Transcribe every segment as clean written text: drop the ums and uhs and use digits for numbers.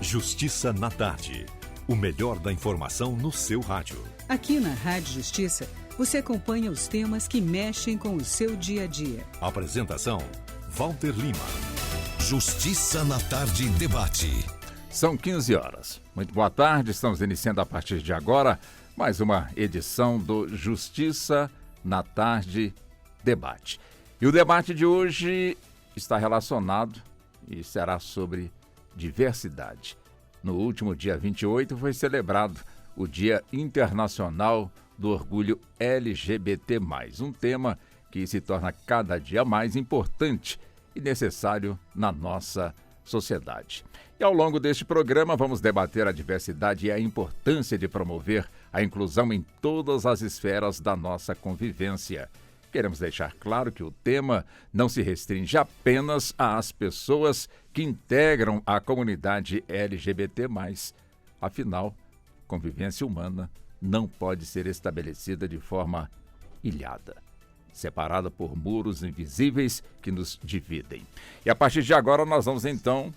Justiça na Tarde. O melhor da informação no seu rádio. Aqui na Rádio Justiça, você acompanha os temas que mexem com o seu dia a dia. Apresentação, Walter Lima. Justiça na Tarde debate. São 15 horas. Muito boa tarde, estamos iniciando a partir de agora mais uma edição do Justiça na Tarde debate. E o debate de hoje está relacionado e será sobre diversidade. No último dia 28 foi celebrado o Dia Internacional do Orgulho LGBT+, um tema que se torna cada dia mais importante e necessário na nossa sociedade. E ao longo deste programa vamos debater a diversidade e a importância de promover a inclusão em todas as esferas da nossa convivência. Queremos deixar claro que o tema não se restringe apenas às pessoas que integram a comunidade LGBT+. Afinal, convivência humana não pode ser estabelecida de forma ilhada, separada por muros invisíveis que nos dividem. E a partir de agora nós vamos então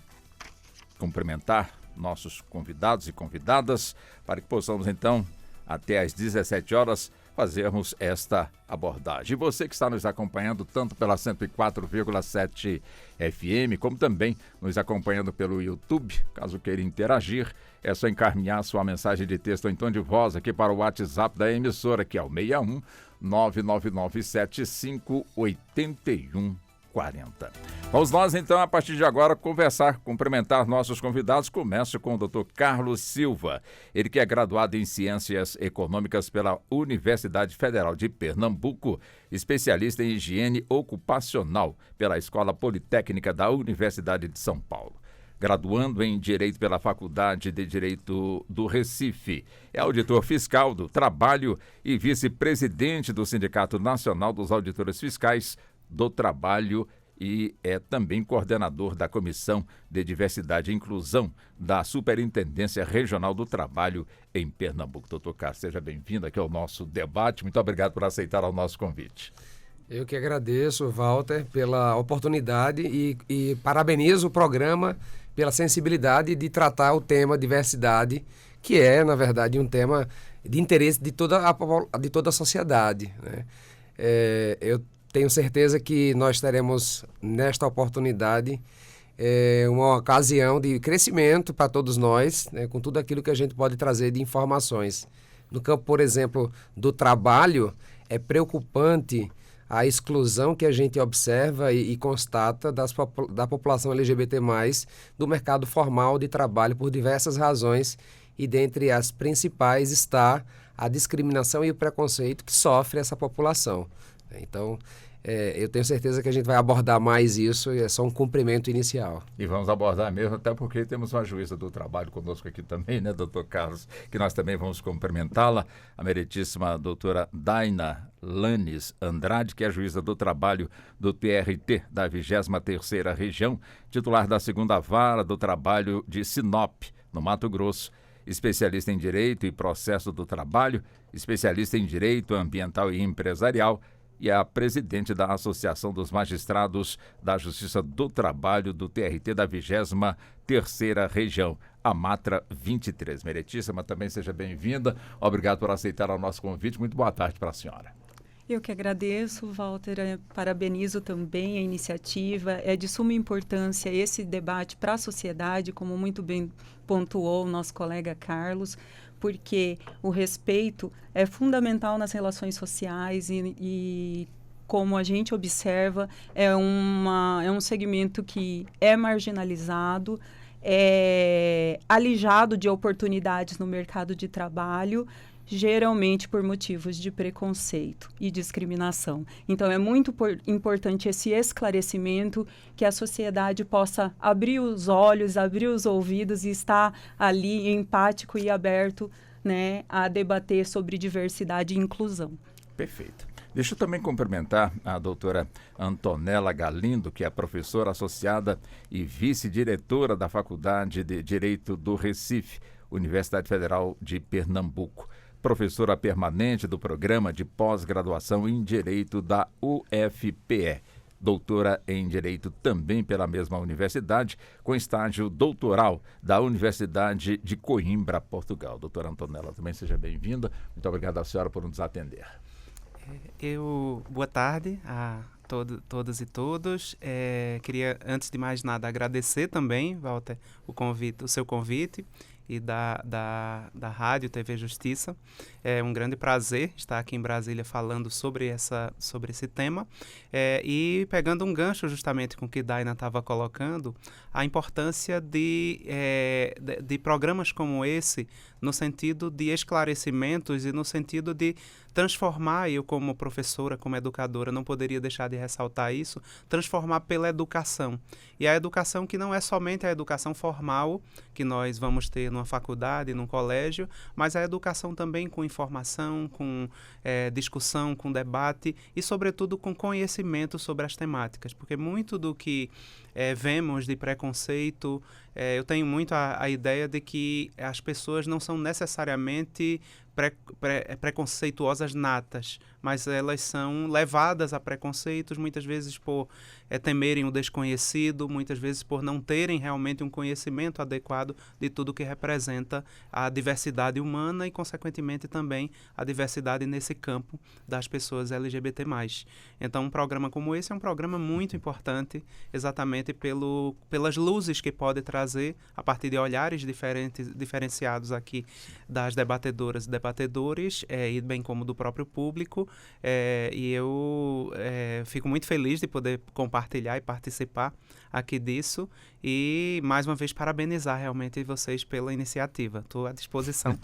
cumprimentar nossos convidados e convidadas para que possamos então, até às 17 horas, fazermos esta abordagem. E você que está nos acompanhando tanto pela 104,7 FM, como também nos acompanhando pelo YouTube, caso queira interagir, é só encaminhar sua mensagem de texto ou em tom de voz aqui para o WhatsApp da emissora, que é o 61 99975 8140. Vamos nós então, a partir de agora, conversar, cumprimentar nossos convidados. Começo com o Dr. Carlos Silva, ele que é graduado em Ciências Econômicas pela Universidade Federal de Pernambuco, especialista em higiene ocupacional pela Escola Politécnica da Universidade de São Paulo. Graduando em Direito pela Faculdade de Direito do Recife. É auditor fiscal do Trabalho e vice-presidente do Sindicato Nacional dos Auditores Fiscais do Trabalho e é também coordenador da Comissão de Diversidade e Inclusão da Superintendência Regional do Trabalho em Pernambuco. Doutor Carlos, seja bem-vindo aqui ao nosso debate. Muito obrigado por aceitar o nosso convite. Eu que agradeço, Walter, pela oportunidade e parabenizo o programa pela sensibilidade de tratar o tema diversidade, que é, na verdade, um tema de interesse de toda a sociedade, né? Eu tenho certeza que nós teremos, nesta oportunidade, uma ocasião de crescimento para todos nós, né, com tudo aquilo que a gente pode trazer de informações. No campo, por exemplo, do trabalho, é preocupante a exclusão que a gente observa e constata da população LGBT+, do mercado formal de trabalho por diversas razões, e dentre as principais está a discriminação e o preconceito que sofre essa população. Então, eu tenho certeza que a gente vai abordar mais isso, e é só um cumprimento inicial. E vamos abordar mesmo, até porque temos uma juíza do trabalho conosco aqui também, né, doutor Carlos, que nós também vamos cumprimentá-la, a meritíssima doutora Daina Lanes Andrade, que é juíza do trabalho do TRT da 23ª Região, titular da 2ª Vara do Trabalho de Sinop, no Mato Grosso, especialista em Direito e Processo do Trabalho, especialista em Direito Ambiental e Empresarial, e a presidente da Associação dos Magistrados da Justiça do Trabalho do TRT da 23ª Região, a Matra 23. Meritíssima, também seja bem-vinda. Obrigado por aceitar o nosso convite. Muito boa tarde para a senhora. Eu que agradeço, Walter, parabenizo também a iniciativa. É de suma importância esse debate para a sociedade, como muito bem pontuou o nosso colega Carlos, porque o respeito é fundamental nas relações sociais e como a gente observa, é um segmento que é marginalizado, é alijado de oportunidades no mercado de trabalho, geralmente por motivos de preconceito e discriminação. Então, é muito importante esse esclarecimento, que a sociedade possa abrir os olhos, abrir os ouvidos e estar ali empático e aberto, né, a debater sobre diversidade e inclusão. Perfeito. Deixa eu também cumprimentar a doutora Antonella Galindo, que é professora associada e vice-diretora da Faculdade de Direito do Recife, Universidade Federal de Pernambuco. Professora permanente do Programa de Pós-Graduação em Direito da UFPE. doutora em Direito também pela mesma universidade, com estágio doutoral da Universidade de Coimbra, Portugal. Doutora Antonella, também seja bem-vinda. Muito obrigado à senhora por nos atender. Boa tarde a todas e todos. Queria, antes de mais nada, agradecer também, Walter, o seu convite e da Rádio TV Justiça. É um grande prazer estar aqui em Brasília falando sobre esse tema. E pegando um gancho justamente com o que Daina estava colocando, a importância de programas como esse no sentido de esclarecimentos e no sentido de transformar, eu como professora, como educadora, não poderia deixar de ressaltar isso, transformar pela educação. E a educação que não é somente a educação formal que nós vamos ter numa faculdade, num colégio, mas a educação também com informação, com discussão, com debate e, sobretudo, com conhecimento sobre as temáticas. Porque muito do que vemos de preconceito, eu tenho muito a ideia de que as pessoas não são necessariamente preconceituosas natas, mas elas são levadas a preconceitos, muitas vezes por temerem o desconhecido, muitas vezes por não terem realmente um conhecimento adequado de tudo que representa a diversidade humana e, consequentemente, também a diversidade nesse campo das pessoas LGBT+. Então, um programa como esse é um programa muito importante, exatamente pelas luzes que pode trazer, a partir de olhares diferenciados aqui das debatedoras e debatedores, e bem como do próprio público, e eu fico muito feliz de poder compartilhar e participar aqui disso e, mais uma vez, parabenizar realmente vocês pela iniciativa. Estou à disposição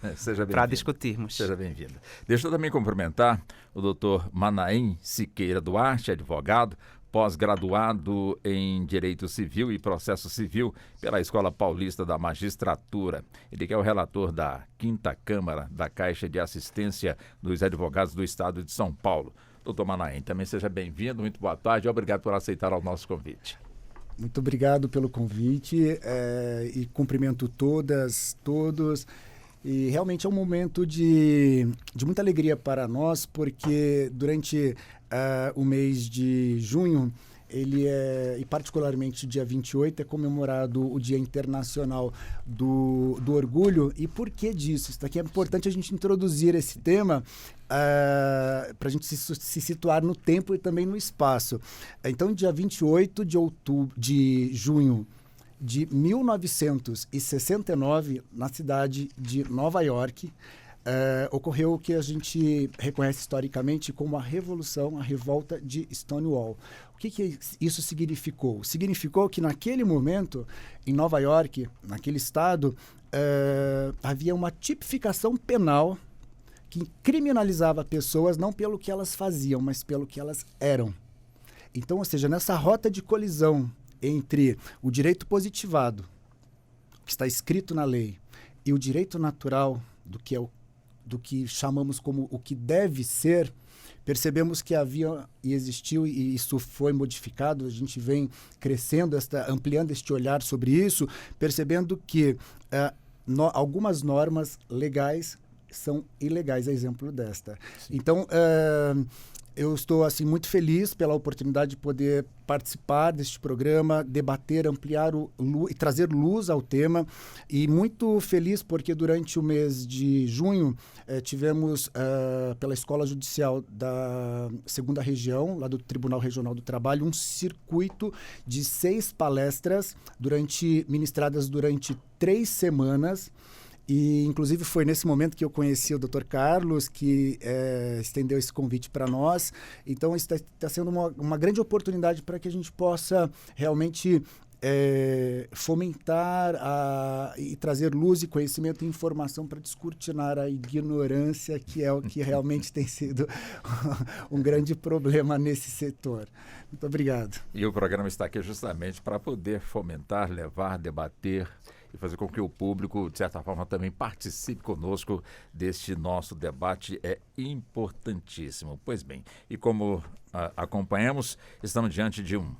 para discutirmos. Seja bem-vinda. Deixa eu também cumprimentar o doutor Manaim Siqueira Duarte, advogado, pós-graduado em Direito Civil e Processo Civil pela Escola Paulista da Magistratura. Ele que é o relator da 5ª Câmara da Caixa de Assistência dos Advogados do Estado de São Paulo. Doutor Manaim, também seja bem-vindo, muito boa tarde e obrigado por aceitar o nosso convite. Muito obrigado pelo convite e cumprimento todos. E realmente é um momento de muita alegria para nós, porque durante o mês de junho, e particularmente dia 28, é comemorado o Dia Internacional do Orgulho. E por que disso? Isso aqui é importante a gente introduzir esse tema para a gente se situar no tempo e também no espaço. Então, dia 28 de junho de 1969, na cidade de Nova York, ocorreu o que a gente reconhece historicamente como a revolta de Stonewall. O que isso significou? Significou que naquele momento, em Nova York, naquele estado, havia uma tipificação penal que criminalizava pessoas não pelo que elas faziam, mas pelo que elas eram. Então, ou seja, nessa rota de colisão entre o direito positivado, que está escrito na lei, e o direito natural, do que chamamos como o que deve ser, percebemos que havia e existiu, e isso foi modificado. A gente vem crescendo, ampliando este olhar sobre isso, percebendo que algumas normas legais são ilegais, a exemplo desta. Sim. Então, eu estou muito feliz pela oportunidade de poder participar deste programa, debater, ampliar e trazer luz ao tema, e muito feliz porque durante o mês de junho tivemos pela Escola Judicial da 2ª Região, lá do Tribunal Regional do Trabalho, um circuito de 6 palestras ministradas durante 3 semanas. E, inclusive, foi nesse momento que eu conheci o Dr. Carlos, que estendeu esse convite para nós. Então, está sendo uma grande oportunidade para que a gente possa realmente fomentar e trazer luz e conhecimento e informação para descortinar a ignorância, que é o que realmente tem sido um grande problema nesse setor. Muito obrigado. E o programa está aqui justamente para poder fomentar, levar, debater e fazer com que o público, de certa forma, também participe conosco deste nosso debate. É importantíssimo. Pois bem, e como acompanhamos, estamos diante de um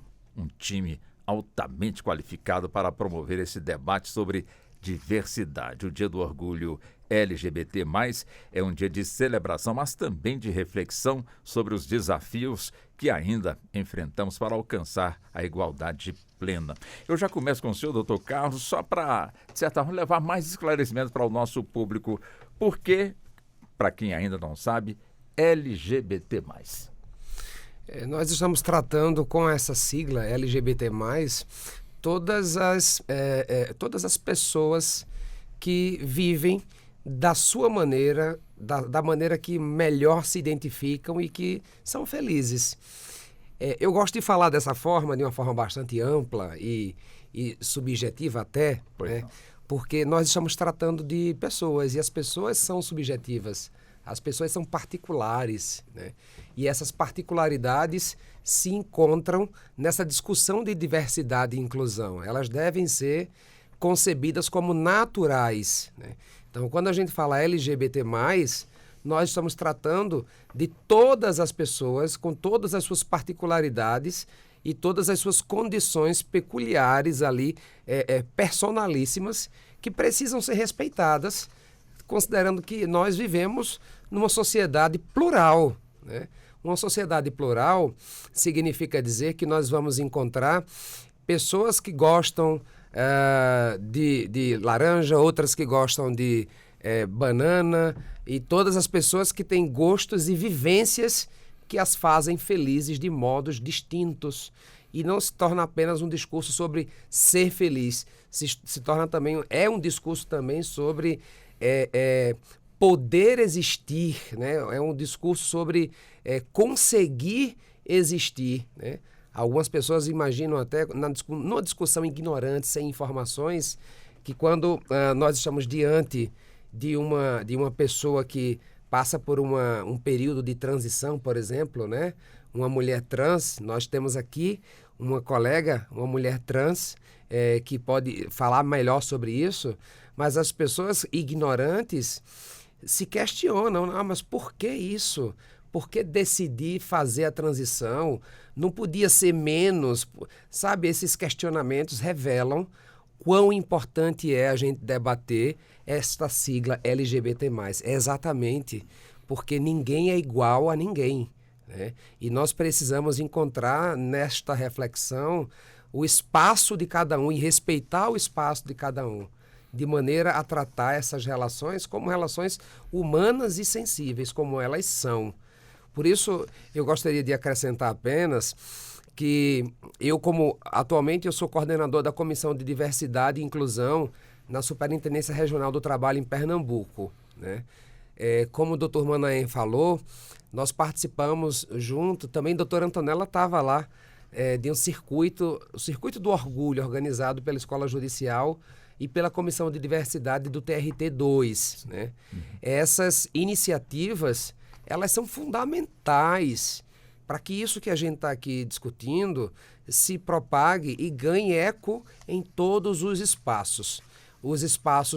time altamente qualificado para promover esse debate sobre diversidade. O Dia do Orgulho LGBT+, é um dia de celebração, mas também de reflexão sobre os desafios que ainda enfrentamos para alcançar a igualdade plena. Eu já começo com o senhor, doutor Carlos, só para, de certa forma, levar mais esclarecimentos para o nosso público. Por que, para quem ainda não sabe, LGBT+. Nós estamos tratando com essa sigla LGBT+, todas as pessoas que vivem da sua maneira, da maneira que melhor se identificam e que são felizes. Eu gosto de falar dessa forma, de uma forma bastante ampla e subjetiva até, né? Porque nós estamos tratando de pessoas e as pessoas são subjetivas, as pessoas são particulares, né? E essas particularidades se encontram nessa discussão de diversidade e inclusão. Elas devem ser concebidas como naturais, né? Então, quando a gente fala LGBT+, nós estamos tratando de todas as pessoas com todas as suas particularidades e todas as suas condições peculiares ali, personalíssimas, que precisam ser respeitadas, considerando que nós vivemos numa sociedade plural, né? Uma sociedade plural significa dizer que nós vamos encontrar pessoas que gostam de laranja, outras que gostam de banana, e todas as pessoas que têm gostos e vivências que as fazem felizes de modos distintos. E não se torna apenas um discurso sobre ser feliz, se torna também, um discurso também sobre poder existir, né? É um discurso sobre conseguir existir, né? Algumas pessoas imaginam até, numa discussão ignorante, sem informações, que quando nós estamos diante de uma pessoa que passa por um período de transição, por exemplo, né? Uma mulher trans, nós temos aqui uma colega, uma mulher trans, que pode falar melhor sobre isso, mas as pessoas ignorantes se questionam, mas por que isso? Por que decidir fazer a transição? Não podia ser menos? Sabe, esses questionamentos revelam quão importante é a gente debater esta sigla LGBT+. É exatamente porque ninguém é igual a ninguém, né? E nós precisamos encontrar nesta reflexão o espaço de cada um e respeitar o espaço de cada um, de maneira a tratar essas relações como relações humanas e sensíveis, como elas são. Por isso, eu gostaria de acrescentar apenas que atualmente eu sou coordenador da Comissão de Diversidade e Inclusão na Superintendência Regional do Trabalho em Pernambuco, né? Como o doutor Manahem falou, nós participamos junto, também a doutora Antonella estava lá, de o Circuito do Orgulho, organizado pela Escola Judicial e pela Comissão de Diversidade do TRT2, né? Essas iniciativas, elas são fundamentais para que isso que a gente está aqui discutindo se propague e ganhe eco em todos os espaços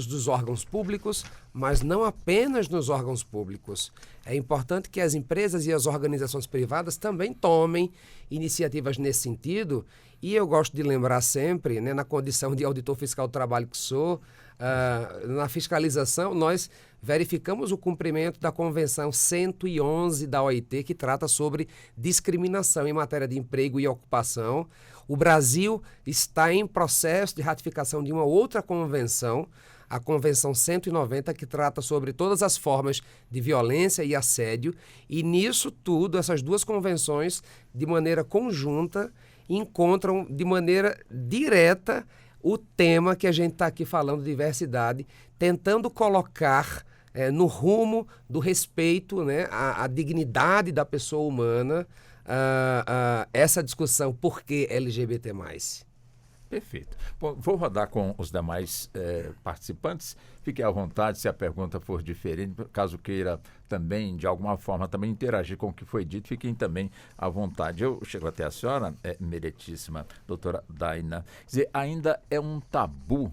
dos órgãos públicos, mas não apenas nos órgãos públicos. É importante que as empresas e as organizações privadas também tomem iniciativas nesse sentido, e eu gosto de lembrar sempre, né, na condição de auditor fiscal do trabalho que sou, na fiscalização, nós verificamos o cumprimento da Convenção 111 da OIT, que trata sobre discriminação em matéria de emprego e ocupação. O Brasil está em processo de ratificação de uma outra convenção, a Convenção 190, que trata sobre todas as formas de violência e assédio, e nisso tudo, essas duas convenções, de maneira conjunta, encontram de maneira direta o tema que a gente está aqui falando, diversidade, tentando colocar no rumo do respeito, né, à dignidade da pessoa humana, essa discussão por que LGBT+. Perfeito. Bom, vou rodar com os demais participantes. Fique à vontade se a pergunta for diferente, caso queira também, de alguma forma, também interagir com o que foi dito, fiquem também à vontade. Eu chego até a senhora, meritíssima doutora Daina. Quer dizer, ainda é um tabu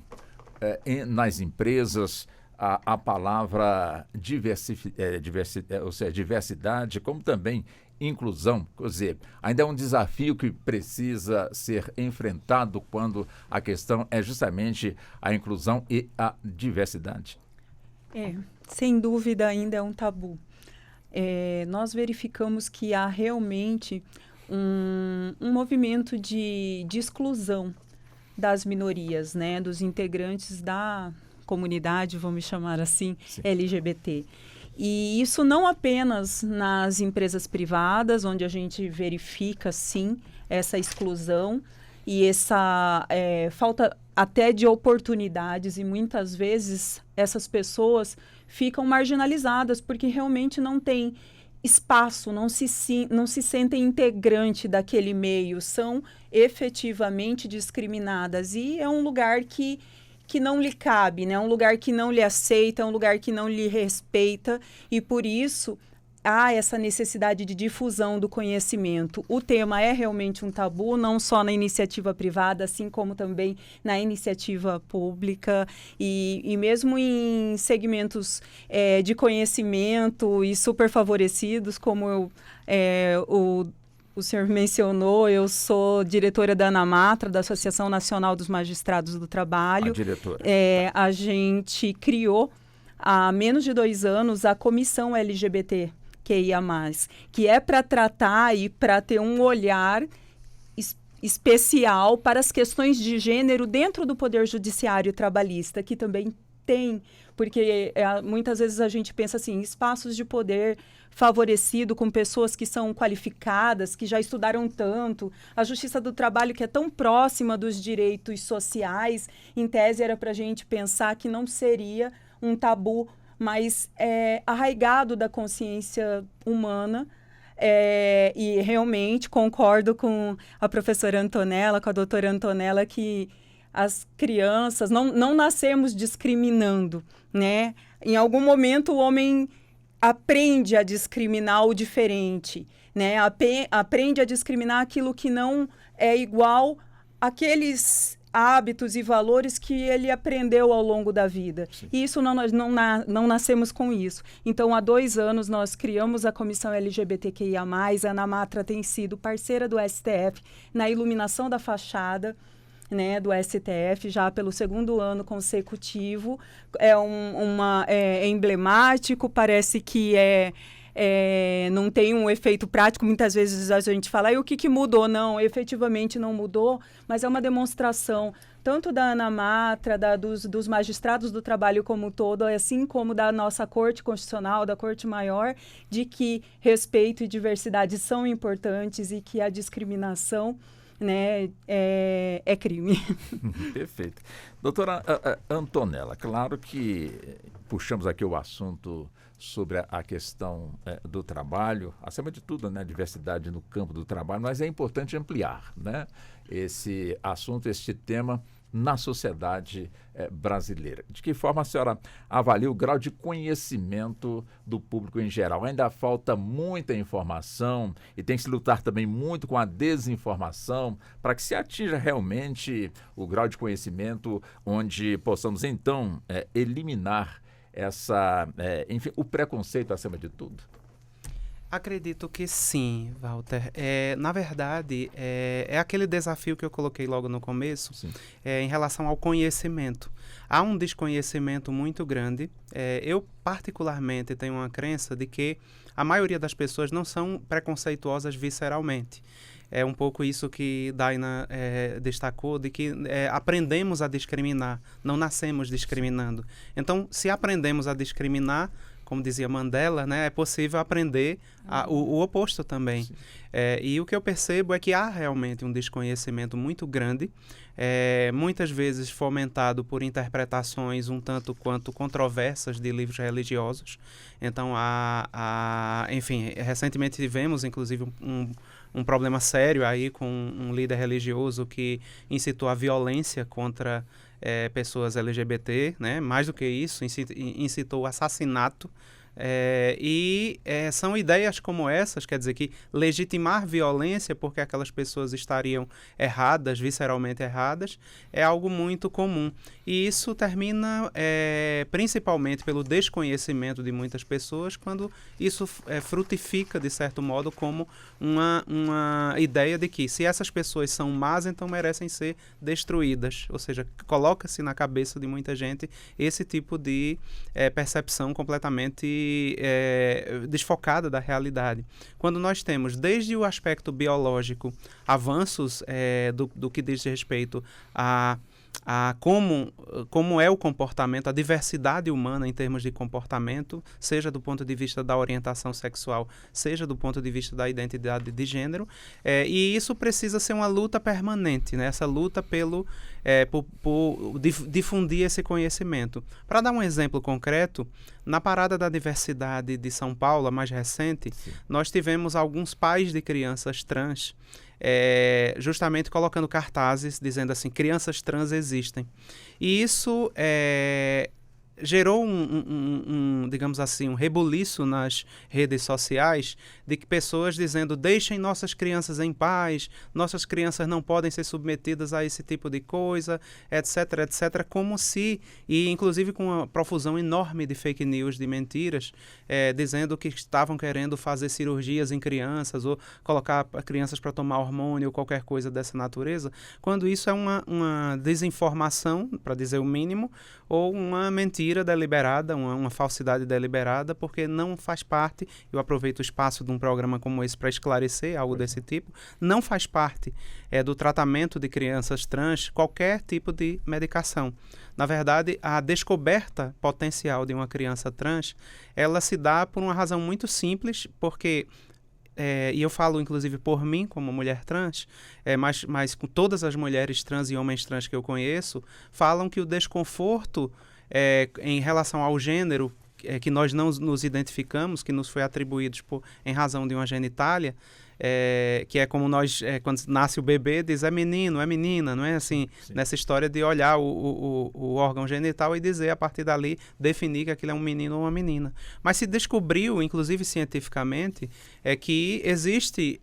nas empresas a palavra diversidade, como também inclusão. Quer dizer, ainda é um desafio que precisa ser enfrentado quando a questão é justamente a inclusão e a diversidade. Sem dúvida ainda é um tabu. Nós verificamos que há realmente um movimento de exclusão das minorias, né, dos integrantes da comunidade, vamos chamar assim, sim, LGBT. E isso não apenas nas empresas privadas, onde a gente verifica, sim, essa exclusão e essa falta até de oportunidades, e muitas vezes essas pessoas ficam marginalizadas porque realmente não têm espaço, não se sentem integrante daquele meio, são efetivamente discriminadas. E é um lugar que não lhe cabe, né? É um lugar que não lhe aceita, é um lugar que não lhe respeita, e por isso há essa necessidade de difusão do conhecimento. O tema é realmente um tabu, não só na iniciativa privada, assim como também na iniciativa pública, e mesmo em segmentos de conhecimento e super favorecidos, como o senhor mencionou, eu sou diretora da ANAMATRA, da Associação Nacional dos Magistrados do Trabalho. A diretora. A gente criou, há menos de 2 anos, a Comissão LGBTQIA+, que é para tratar e para ter um olhar especial para as questões de gênero dentro do Poder Judiciário Trabalhista, que também tem, porque muitas vezes a gente pensa assim, espaços de poder favorecido com pessoas que são qualificadas, que já estudaram tanto, a Justiça do Trabalho que é tão próxima dos direitos sociais, em tese era para a gente pensar que não seria um tabu mais arraigado da consciência humana. E realmente concordo com a professora Antonella, com a doutora Antonella, que as crianças não nascemos discriminando, né? Em algum momento o homem aprende a discriminar o diferente, né? Aprende a discriminar aquilo que não é igual àqueles hábitos e valores que ele aprendeu ao longo da vida. Sim. E isso nós não nascemos com isso. Então, há 2 anos, nós criamos a Comissão LGBTQIA+, a ANAMATRA tem sido parceira do STF na iluminação da fachada, né, do STF, já pelo 2º ano consecutivo. É emblemático, parece que não tem um efeito prático. Muitas vezes a gente fala, e o que mudou? Não, efetivamente não mudou, mas é uma demonstração tanto da ANAMATRA, dos magistrados do trabalho como um todo, assim como da nossa Corte Constitucional, da Corte Maior, de que respeito e diversidade são importantes e que a discriminação, né, é crime. Perfeito. Doutora Antonella, claro que puxamos aqui o assunto sobre a questão do trabalho, acima de tudo, né, a diversidade no campo do trabalho, mas é importante ampliar, né, esse assunto, este tema na sociedade brasileira. De que forma a senhora avalia o grau de conhecimento do público em geral? Ainda falta muita informação e tem que se lutar também muito com a desinformação para que se atinja realmente o grau de conhecimento onde possamos, então, eliminar enfim, o preconceito acima de tudo. Acredito que sim, Walter. Na verdade, é aquele desafio que eu coloquei logo no começo, em relação ao conhecimento. Há um desconhecimento muito grande. Eu, particularmente, tenho uma crença de que a maioria das pessoas não são preconceituosas visceralmente. É um pouco isso que Daina destacou, de que aprendemos a discriminar, não nascemos discriminando. Então, se aprendemos a discriminar, como dizia Mandela, né, é possível aprender o oposto também. E o que eu percebo é que há realmente um desconhecimento muito grande, muitas vezes fomentado por interpretações um tanto quanto controversas de livros religiosos. Então, enfim, recentemente tivemos, inclusive, um problema sério aí com um líder religioso que incitou a violência contra pessoas LGBT, né? Mais do que isso, incitou o assassinato. São ideias como essas, quer dizer, que legitimar violência porque aquelas pessoas estariam erradas, visceralmente erradas, é algo muito comum. E isso termina principalmente pelo desconhecimento de muitas pessoas, quando isso frutifica, de certo modo, como uma ideia de que se essas pessoas são más, então merecem ser destruídas. Ou seja, coloca-se na cabeça de muita gente esse tipo de percepção completamente desfocada da realidade. Quando nós temos, desde o aspecto biológico, avanços do que diz respeito a como é o comportamento, a diversidade humana em termos de comportamento, seja do ponto de vista da orientação sexual, seja do ponto de vista da identidade de gênero, e isso precisa ser uma luta permanente, né? Essa luta por difundir esse conhecimento. Para dar um exemplo concreto, na Parada da Diversidade de São Paulo, a mais recente, nós tivemos alguns pais de crianças trans justamente colocando cartazes dizendo assim, crianças trans existem. E isso gerou digamos assim, um rebuliço nas redes sociais de que pessoas dizendo, deixem nossas crianças em paz, nossas crianças não podem ser submetidas a esse tipo de coisa, etc, etc, como se, e inclusive com uma profusão enorme de fake news, de mentiras, dizendo que estavam querendo fazer cirurgias em crianças ou colocar crianças para tomar hormônio ou qualquer coisa dessa natureza, quando isso é uma desinformação, para dizer o mínimo, ou uma mentira deliberada, uma falsidade deliberada, porque não faz parte, eu aproveito o espaço de um programa como esse para esclarecer algo desse tipo, não faz parte do tratamento de crianças trans qualquer tipo de medicação. Na verdade, a descoberta potencial de uma criança trans, ela se dá por uma razão muito simples, porque e eu falo inclusive por mim como mulher trans, mas com todas as mulheres trans e homens trans que eu conheço, falam que o desconforto em relação ao gênero que nós não nos identificamos, que nos foi atribuído em razão de uma genitália, que é como nós, quando nasce o bebê, diz é menino, é menina, não é assim? Sim. Nessa história de olhar o órgão genital e dizer, a partir dali, definir que aquilo é um menino ou uma menina. Mas se descobriu, inclusive cientificamente, que existe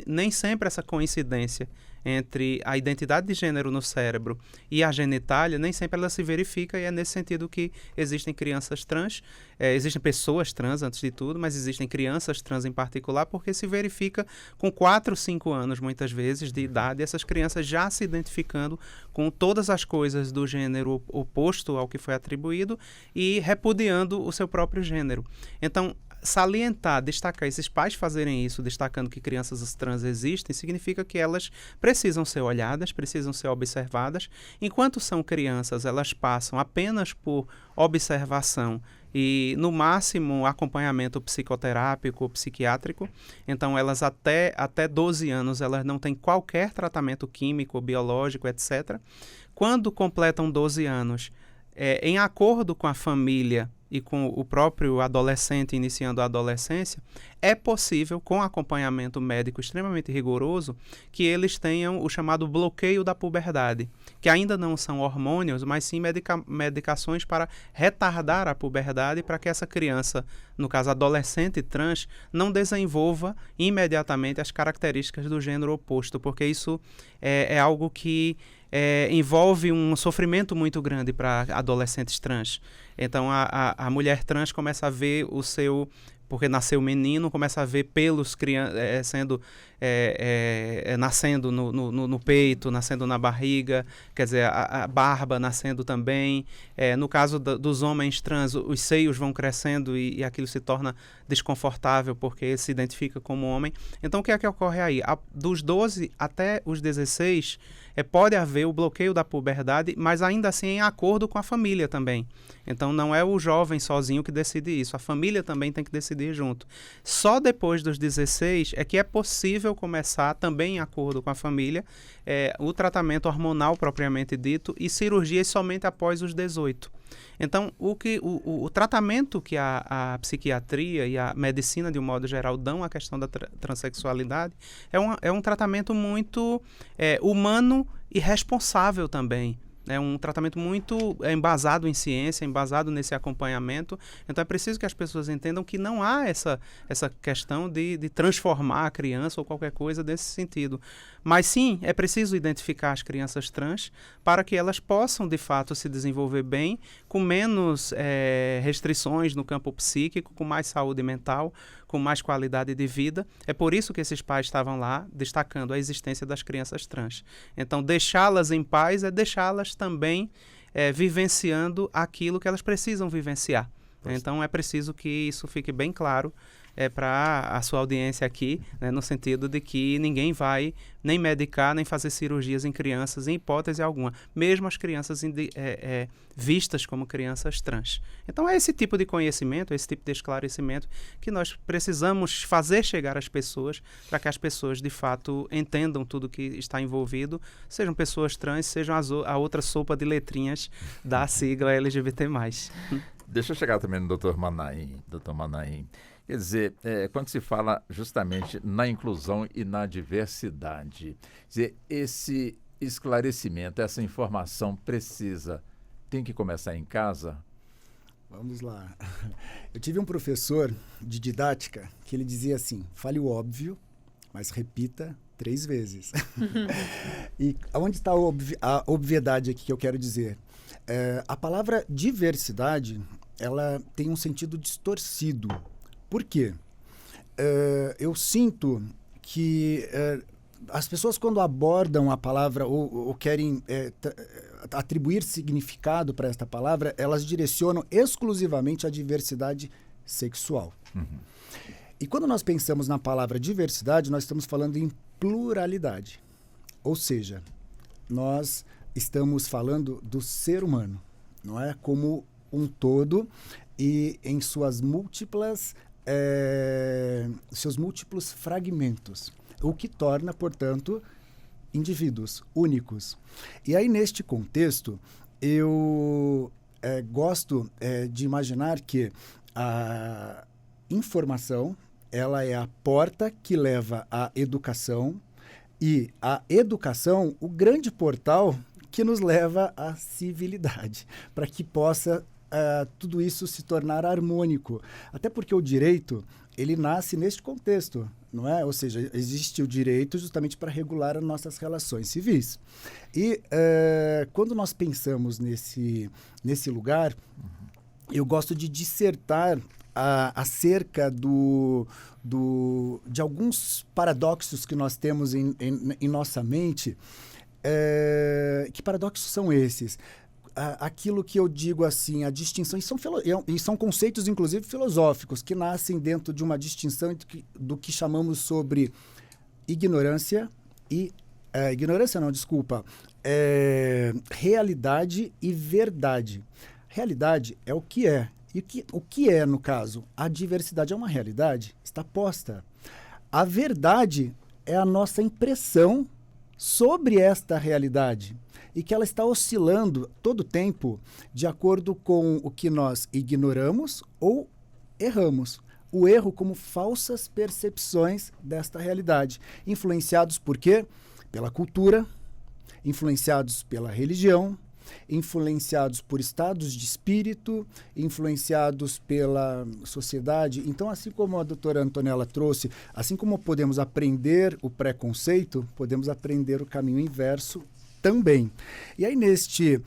nem sempre essa coincidência entre a identidade de gênero no cérebro e a genitália, nem sempre ela se verifica, e é nesse sentido que existem crianças trans, existem pessoas trans antes de tudo, mas existem crianças trans em particular, porque se verifica com 4, 5 anos, muitas vezes, de idade, essas crianças já se identificando com todas as coisas do gênero oposto ao que foi atribuído e repudiando o seu próprio gênero. Então, salientar, destacar, esses pais fazerem isso, destacando que crianças trans existem, significa que elas precisam ser olhadas, precisam ser observadas. Enquanto são crianças, elas passam apenas por observação e, no máximo, acompanhamento psicoterápico ou psiquiátrico. Então, elas até 12 anos, elas não têm qualquer tratamento químico, biológico, etc. Quando completam 12 anos, em acordo com a família e com o próprio adolescente iniciando a adolescência, é possível, com acompanhamento médico extremamente rigoroso, que eles tenham o chamado bloqueio da puberdade, que ainda não são hormônios, mas sim medicações para retardar a puberdade, para que essa criança, no caso adolescente trans, não desenvolva imediatamente as características do gênero oposto, porque isso é algo que envolve um sofrimento muito grande para adolescentes trans. Então, a mulher trans começa a ver o seu... Porque nasceu menino, começa a ver pelos nascendo no peito, nascendo na barriga, quer dizer, a barba nascendo também. No caso dos homens trans, os seios vão crescendo e aquilo se torna desconfortável porque se identifica como homem. Então, o que é que ocorre aí? Dos 12 até os 16, pode haver o bloqueio da puberdade, mas ainda assim em acordo com a família também. Então, não é o jovem sozinho que decide isso, a família também tem que decidir junto. Só depois dos 16 é que é possível começar, também em acordo com a família, o tratamento hormonal propriamente dito e cirurgias somente após os 18. Então, o tratamento que a psiquiatria e a medicina, de um modo geral, dão à questão da transexualidade é um tratamento muito humano e responsável também. É um tratamento muito embasado em ciência, embasado nesse acompanhamento. Então, é preciso que as pessoas entendam que não há essa questão de transformar a criança ou qualquer coisa desse sentido. Mas, sim, é preciso identificar as crianças trans para que elas possam, de fato, se desenvolver bem, com menos restrições no campo psíquico, com mais saúde mental, com mais qualidade de vida. É por isso que esses pais estavam lá destacando a existência das crianças trans. Então, deixá-las em paz é deixá-las também vivenciando aquilo que elas precisam vivenciar. Então é preciso que isso fique bem claro para a sua audiência aqui, né, no sentido de que ninguém vai nem medicar, nem fazer cirurgias em crianças, em hipótese alguma, mesmo as crianças vistas como crianças trans. Então é esse tipo de conhecimento, esse tipo de esclarecimento que nós precisamos fazer chegar às pessoas, para que as pessoas de fato entendam tudo que está envolvido, sejam pessoas trans, sejam a outra sopa de letrinhas da sigla LGBT+. Deixa eu chegar também no Dr. Manaim. Quer dizer, quando se fala justamente na inclusão e na diversidade, quer dizer, esse esclarecimento, essa informação tem que começar em casa? Vamos lá. Eu tive um professor de didática que ele dizia assim: fale o óbvio, mas repita 3 vezes. E onde está a obviedade aqui que eu quero dizer? A palavra diversidade, ela tem um sentido distorcido. Por quê? Eu sinto que as pessoas, quando abordam a palavra ou querem atribuir significado para esta palavra, elas direcionam exclusivamente à diversidade sexual. Uhum. E quando nós pensamos na palavra diversidade, nós estamos falando em pluralidade. Ou seja, nós estamos falando do ser humano, não é? Como um todo e em seus múltiplos fragmentos, o que torna, portanto, indivíduos únicos. E aí, neste contexto, eu gosto de imaginar que a informação, ela é a porta que leva à educação, e a educação, o grande portal que nos leva à civilidade, para que possa tudo isso se tornar harmônico. Até porque o direito, ele nasce neste contexto, não é? Ou seja, existe o direito justamente para regular as nossas relações civis. E quando nós pensamos nesse lugar, eu gosto de dissertar acerca de alguns paradoxos que nós temos em nossa mente. Que paradoxos são esses? Aquilo que eu digo assim, a distinção, e são conceitos inclusive filosóficos, que nascem dentro de uma distinção do que chamamos sobre ignorância e realidade e verdade. Realidade é o que é. E o que é, no caso? A diversidade é uma realidade? Está posta. A verdade é a nossa impressão sobre esta realidade, e que ela está oscilando todo o tempo de acordo com o que nós ignoramos ou erramos. O erro como falsas percepções desta realidade, influenciados por quê? Pela cultura, influenciados pela religião, influenciados por estados de espírito, influenciados pela sociedade. Então, assim como a doutora Antonella trouxe, assim como podemos aprender o preconceito, podemos aprender o caminho inverso também. E aí, neste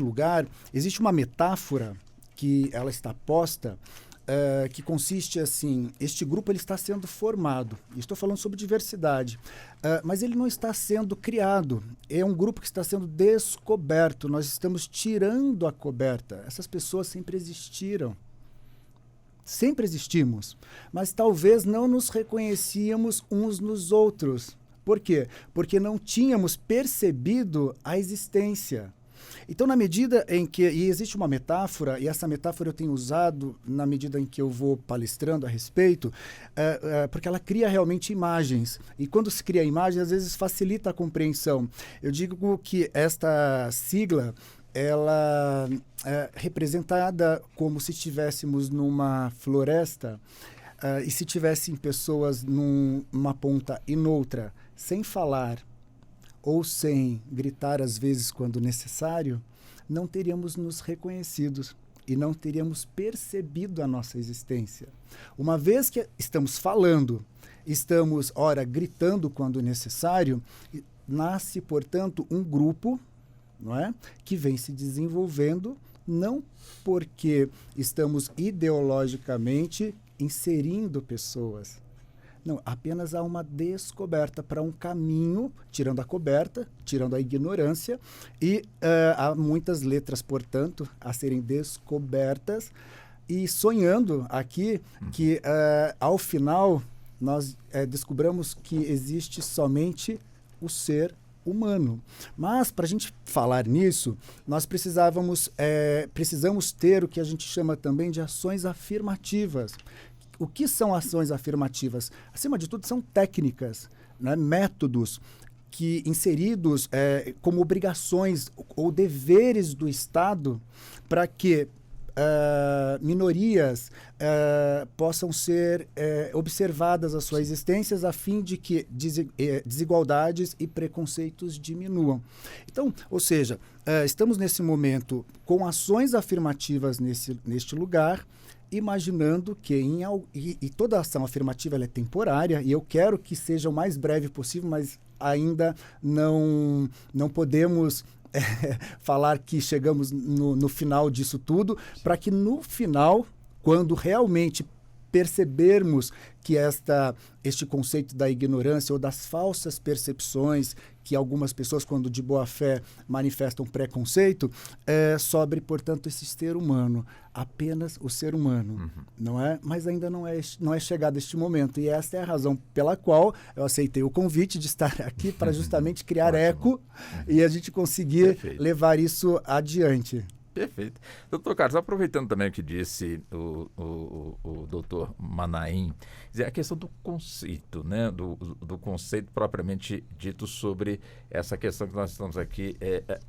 lugar, existe uma metáfora que ela está posta, que consiste assim: este grupo ele está sendo formado, estou falando sobre diversidade, mas ele não está sendo criado, é um grupo que está sendo descoberto, nós estamos tirando a coberta. Essas pessoas sempre existiram, sempre existimos, mas talvez não nos reconhecíamos uns nos outros. Por quê? Porque não tínhamos percebido a existência. Então, na medida em que... E existe uma metáfora, e essa metáfora eu tenho usado na medida em que eu vou palestrando a respeito, porque ela cria realmente imagens. E quando se cria imagens, às vezes facilita a compreensão. Eu digo que esta sigla, ela é representada como se estivéssemos numa floresta, e se tivessem pessoas numa ponta e noutra, sem falar ou sem gritar às vezes quando necessário, não teríamos nos reconhecido e não teríamos percebido a nossa existência. Uma vez que estamos falando, estamos, ora, gritando quando necessário, nasce, portanto, um grupo, não é? Que vem se desenvolvendo, não porque estamos ideologicamente inserindo pessoas, Não, apenas há uma descoberta para um caminho, tirando a coberta, tirando a ignorância, e há muitas letras, portanto, a serem descobertas, e sonhando aqui que, ao final, nós descobramos que existe somente o ser humano. Mas, para a gente falar nisso, nós precisamos ter o que a gente chama também de ações afirmativas. O que são ações afirmativas? Acima de tudo, são técnicas, né, métodos que inseridos como obrigações ou deveres do Estado para que minorias possam ser observadas a sua existência a fim de que desigualdades e preconceitos diminuam. Então, ou seja, estamos nesse momento com ações afirmativas neste lugar, imaginando que e toda ação afirmativa ela é temporária, e eu quero que seja o mais breve possível, mas ainda não podemos falar que chegamos no final disso tudo, para que no final, quando realmente percebermos que este conceito da ignorância ou das falsas percepções que algumas pessoas, quando de boa fé, manifestam preconceito, sobre, portanto, esse ser humano, apenas o ser humano, não é? Mas ainda não é chegado este momento, e essa é a razão pela qual eu aceitei o convite de estar aqui para justamente criar eco e a gente conseguir levar isso adiante. Perfeito. Doutor Carlos, aproveitando também o que disse o doutor Manaim, a questão do conceito, né? do conceito propriamente dito sobre essa questão que nós estamos aqui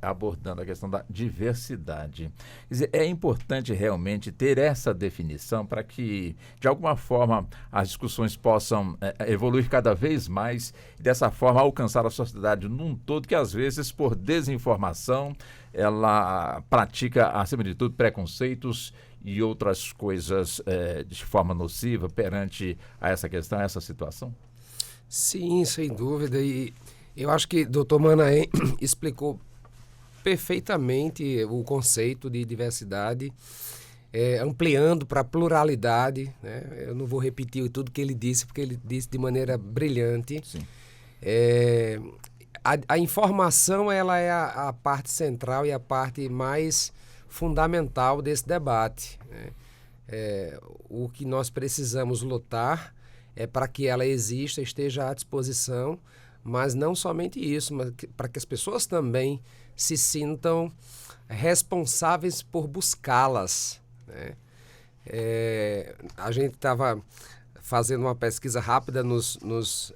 abordando, a questão da diversidade. Quer dizer, é importante realmente ter essa definição para que, de alguma forma, as discussões possam evoluir cada vez mais e, dessa forma, alcançar a sociedade num todo que, às vezes, por desinformação, ela pratica, acima de tudo, preconceitos e outras coisas de forma nociva perante a essa questão, a essa situação? Sim, sem dúvida. E eu acho que o doutor Manaim explicou perfeitamente o conceito de diversidade, ampliando para a pluralidade, né? Eu não vou repetir tudo que ele disse, porque ele disse de maneira brilhante. Sim. A informação ela é a parte central e a parte mais fundamental desse debate, né? O que nós precisamos lutar é para que ela exista, esteja à disposição, mas não somente isso, mas para que as pessoas também se sintam responsáveis por buscá-las, né? A gente estava fazendo uma pesquisa rápida nos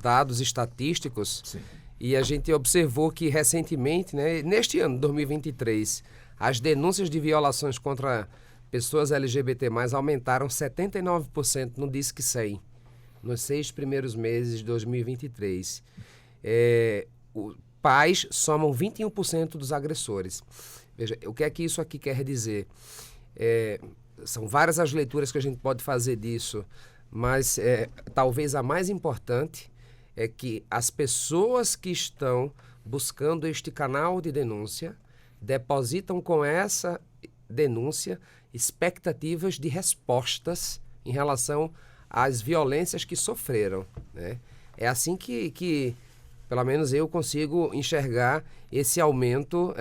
dados estatísticos. Sim. E a gente observou que recentemente, né, neste ano, 2023, as denúncias de violações contra pessoas LGBT+, aumentaram 79% no Disque 100, nos 6 primeiros meses de 2023. Pais somam 21% dos agressores. Veja, o que é que isso aqui quer dizer? São várias as leituras que a gente pode fazer disso, mas talvez a mais importante é que as pessoas que estão buscando este canal de denúncia depositam com essa denúncia expectativas de respostas em relação às violências que sofreram, né? É assim que pelo menos eu consigo enxergar esse aumento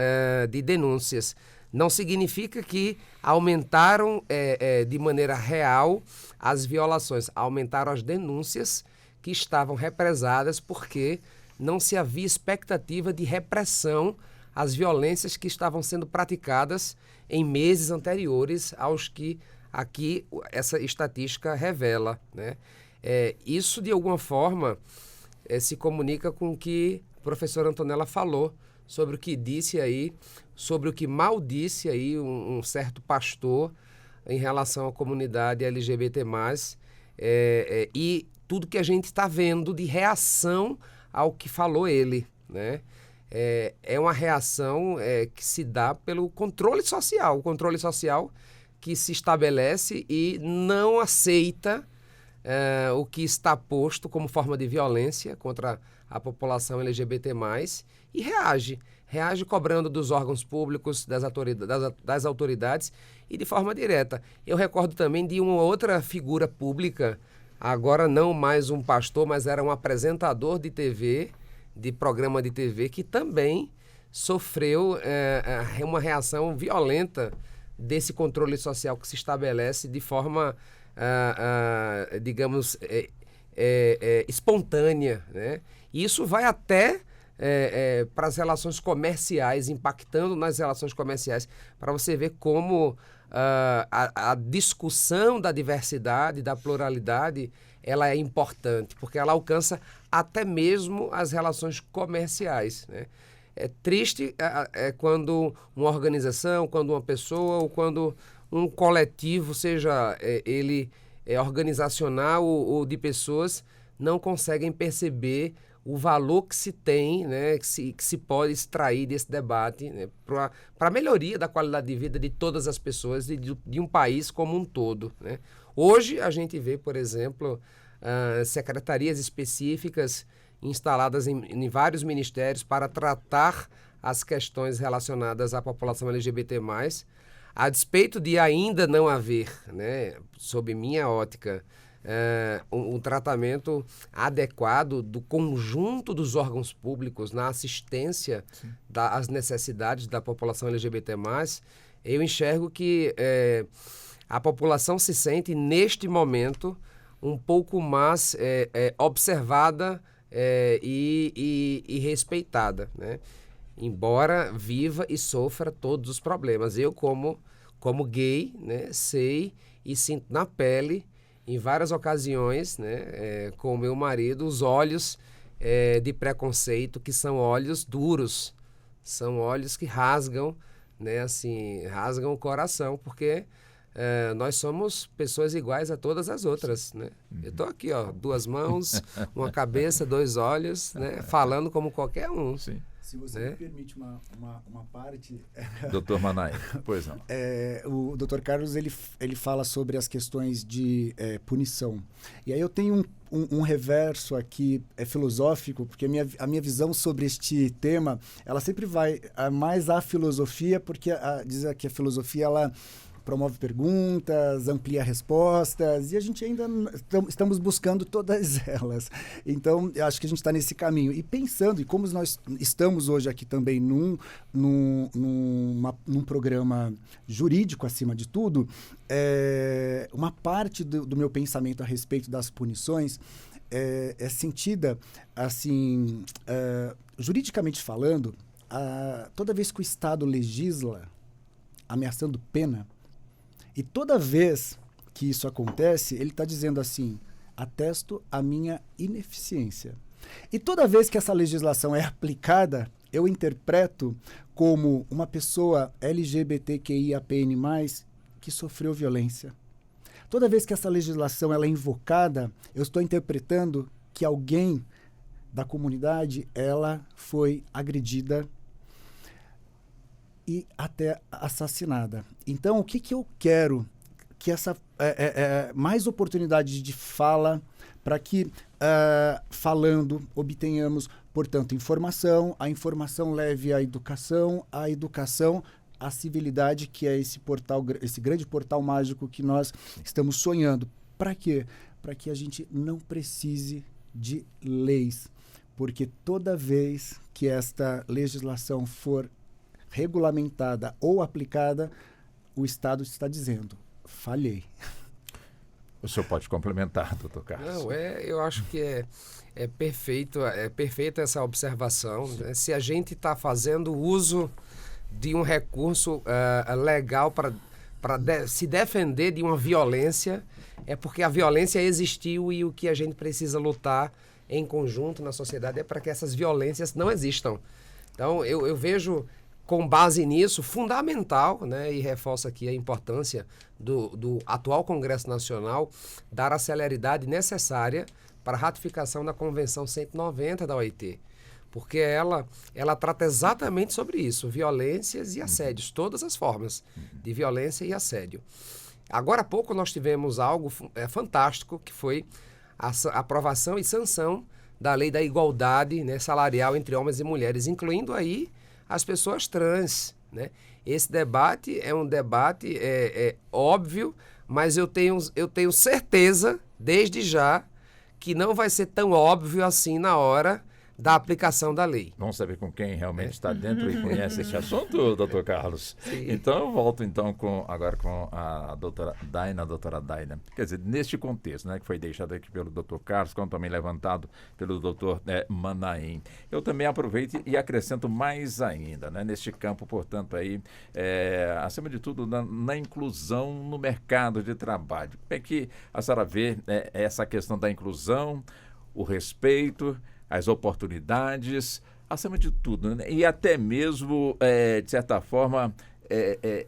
de denúncias. Não significa que aumentaram de maneira real as violações, aumentaram as denúncias que estavam represadas porque não se havia expectativa de repressão às violências que estavam sendo praticadas em meses anteriores aos que aqui essa estatística revela, né? Isso, de alguma forma, se comunica com o que a professora Antonella falou sobre o que disse aí, sobre o que maldisse aí um certo pastor em relação à comunidade LGBT+, e tudo que a gente está vendo de reação ao que falou ele, né? É uma reação que se dá pelo controle social, o controle social que se estabelece e não aceita o que está posto como forma de violência contra a população LGBT+, e reage cobrando dos órgãos públicos, das autoridades e de forma direta. Eu recordo também de uma outra figura pública agora não mais um pastor, mas era um apresentador de TV, de programa de TV, que também sofreu uma reação violenta desse controle social que se estabelece de forma, digamos, espontânea, né? E isso vai até para as relações comerciais, impactando nas relações comerciais, para você ver como a discussão da diversidade, da pluralidade, ela é importante, porque ela alcança até mesmo as relações comerciais, né? É triste quando uma organização, quando uma pessoa ou quando um coletivo, seja ele organizacional ou de pessoas, não conseguem perceber o valor que se tem, né, que se pode extrair desse debate, né, para a melhoria da qualidade de vida de todas as pessoas e de um país como um todo, né. Hoje a gente vê, por exemplo, secretarias específicas instaladas em vários ministérios para tratar as questões relacionadas à população LGBT+, a despeito de ainda não haver, né, sob minha ótica, um tratamento adequado do conjunto dos órgãos públicos na assistência às necessidades da população LGBT+, eu enxergo que a população se sente, neste momento, um pouco mais observada e respeitada, né? Embora viva e sofra todos os problemas. Eu, como gay, né, sei e sinto na pele, em várias ocasiões, né, com o meu marido, os olhos de preconceito, que são olhos duros, são olhos que rasgam, né, assim, rasgam o coração, porque nós somos pessoas iguais a todas as outras, né? Eu estou aqui, ó, 2 mãos, uma cabeça, 2 olhos, né, falando como qualquer um. Sim. Se você me permite uma parte... Doutor Manai, pois não. O doutor Carlos, ele fala sobre as questões de punição. E aí eu tenho um reverso aqui filosófico, porque a minha visão sobre este tema, ela sempre vai mais à filosofia, porque diz que a filosofia, ela promove perguntas, amplia respostas, e a gente ainda estamos buscando todas elas. Então, eu acho que a gente está nesse caminho. E pensando, e como nós estamos hoje aqui também num programa jurídico, acima de tudo, uma parte do meu pensamento a respeito das punições é sentida, assim, juridicamente falando, toda vez que o Estado legisla ameaçando pena, e toda vez que isso acontece, ele está dizendo assim, atesto a minha ineficiência. E toda vez que essa legislação é aplicada, eu interpreto como uma pessoa LGBTQIAPN+, que sofreu violência. Toda vez que essa legislação ela é invocada, eu estou interpretando que alguém da comunidade ela foi agredida e até assassinada. Então, o que eu quero? Que essa mais oportunidade de fala para que, falando, obtenhamos, portanto, informação, a informação leve à educação, à civilidade, que é esse grande portal mágico que nós estamos sonhando. Para quê? Para que a gente não precise de leis, porque toda vez que esta legislação for regulamentada ou aplicada, o Estado está dizendo, falhei. O senhor pode complementar, doutor Carlos. Não, eu acho que é perfeita essa observação, né? Se a gente está fazendo uso de um recurso legal para se defender de uma violência, é porque a violência existiu e o que a gente precisa lutar em conjunto na sociedade é para que essas violências não existam. Então, eu vejo, com base nisso, fundamental, né, e reforço aqui a importância do atual Congresso Nacional dar a celeridade necessária para a ratificação da Convenção 190 da OIT, porque ela trata exatamente sobre isso, violências e assédios, todas as formas de violência e assédio. Agora há pouco nós tivemos algo fantástico, que foi a aprovação e sanção da Lei da Igualdade, né, salarial entre homens e mulheres, incluindo aí as pessoas trans, né? Esse debate é um debate óbvio, mas eu tenho certeza, desde já, que não vai ser tão óbvio assim na hora da aplicação da lei. Vamos saber com quem realmente está dentro e conhece esse assunto, doutor Carlos. Sim. Então, eu volto agora com a doutora Daina. Quer dizer, neste contexto, né, que foi deixado aqui pelo doutor Carlos, como também levantado pelo doutor Manaim. Eu também aproveito e acrescento mais ainda, né, neste campo, portanto, aí, acima de tudo, na inclusão no mercado de trabalho. Como é que a senhora vê essa questão da inclusão, o respeito, as oportunidades, acima de tudo, né? E até mesmo, de certa forma,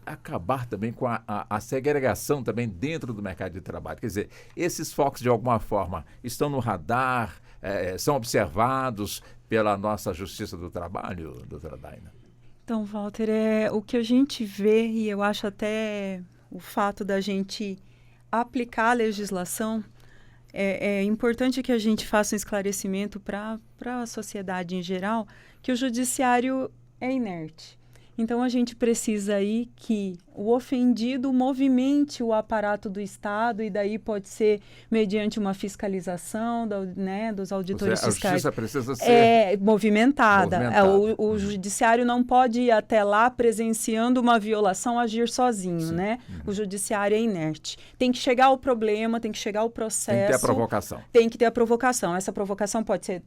acabar também com a segregação também dentro do mercado de trabalho. Quer dizer, esses focos, de alguma forma, estão no radar, são observados pela nossa Justiça do Trabalho, doutora Daina? Então, Walter, o que a gente vê, e eu acho até o fato da gente aplicar a legislação, é importante que a gente faça um esclarecimento para a sociedade em geral, que o judiciário é inerte. Então, a gente precisa aí que o ofendido movimente o aparato do Estado, e daí pode ser mediante uma fiscalização dos auditores fiscais. A justiça precisa ser movimentada. O judiciário não pode ir até lá presenciando uma violação, agir sozinho, Sim. né? O judiciário é inerte. Tem que chegar o problema, tem que chegar o processo. Tem que ter a provocação. Tem que ter a provocação. Essa provocação pode ser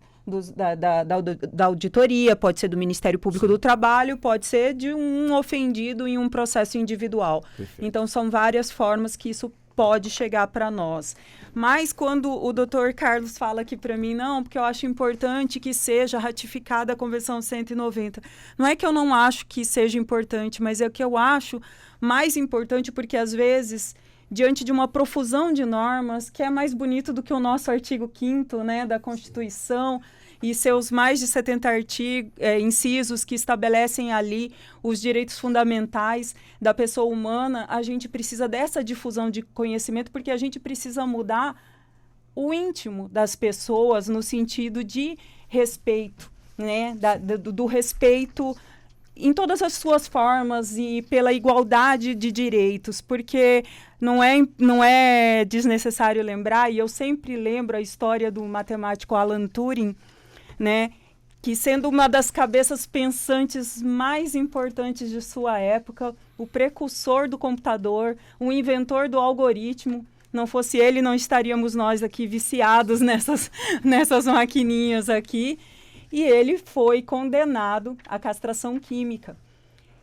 da auditoria, pode ser do Ministério Público Sim. do Trabalho, pode ser de um ofendido em um processo individual. Perfeito. Então, são várias formas que isso pode chegar para nós. Mas quando o doutor Carlos fala aqui para mim, não, porque eu acho importante que seja ratificada a Convenção 190. Não é que eu não acho que seja importante, mas é que eu acho mais importante porque, às vezes, diante de uma profusão de normas, que é mais bonito do que o nosso artigo 5º, né, da Constituição, e seus mais de 70 incisos que estabelecem ali os direitos fundamentais da pessoa humana, a gente precisa dessa difusão de conhecimento, porque a gente precisa mudar o íntimo das pessoas no sentido de respeito, né? Do respeito em todas as suas formas e pela igualdade de direitos, porque não é desnecessário lembrar, e eu sempre lembro a história do matemático Alan Turing, né, que sendo uma das cabeças pensantes mais importantes de sua época, o precursor do computador, o inventor do algoritmo, não fosse ele, não estaríamos nós aqui viciados nessas maquininhas aqui, e ele foi condenado à castração química.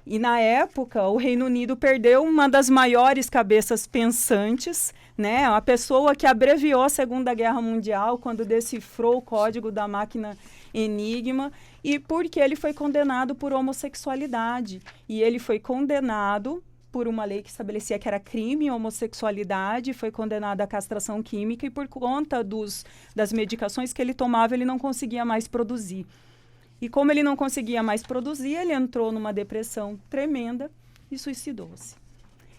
E, na época, o Reino Unido perdeu uma das maiores cabeças pensantes, né? Uma pessoa que abreviou a Segunda Guerra Mundial quando decifrou o código da máquina Enigma, e porque ele foi condenado por homossexualidade. E ele foi condenado por uma lei que estabelecia que era crime a homossexualidade, foi condenado à castração química, e por conta das medicações que ele tomava, ele não conseguia mais produzir. E como ele não conseguia mais produzir, ele entrou numa depressão tremenda e suicidou-se.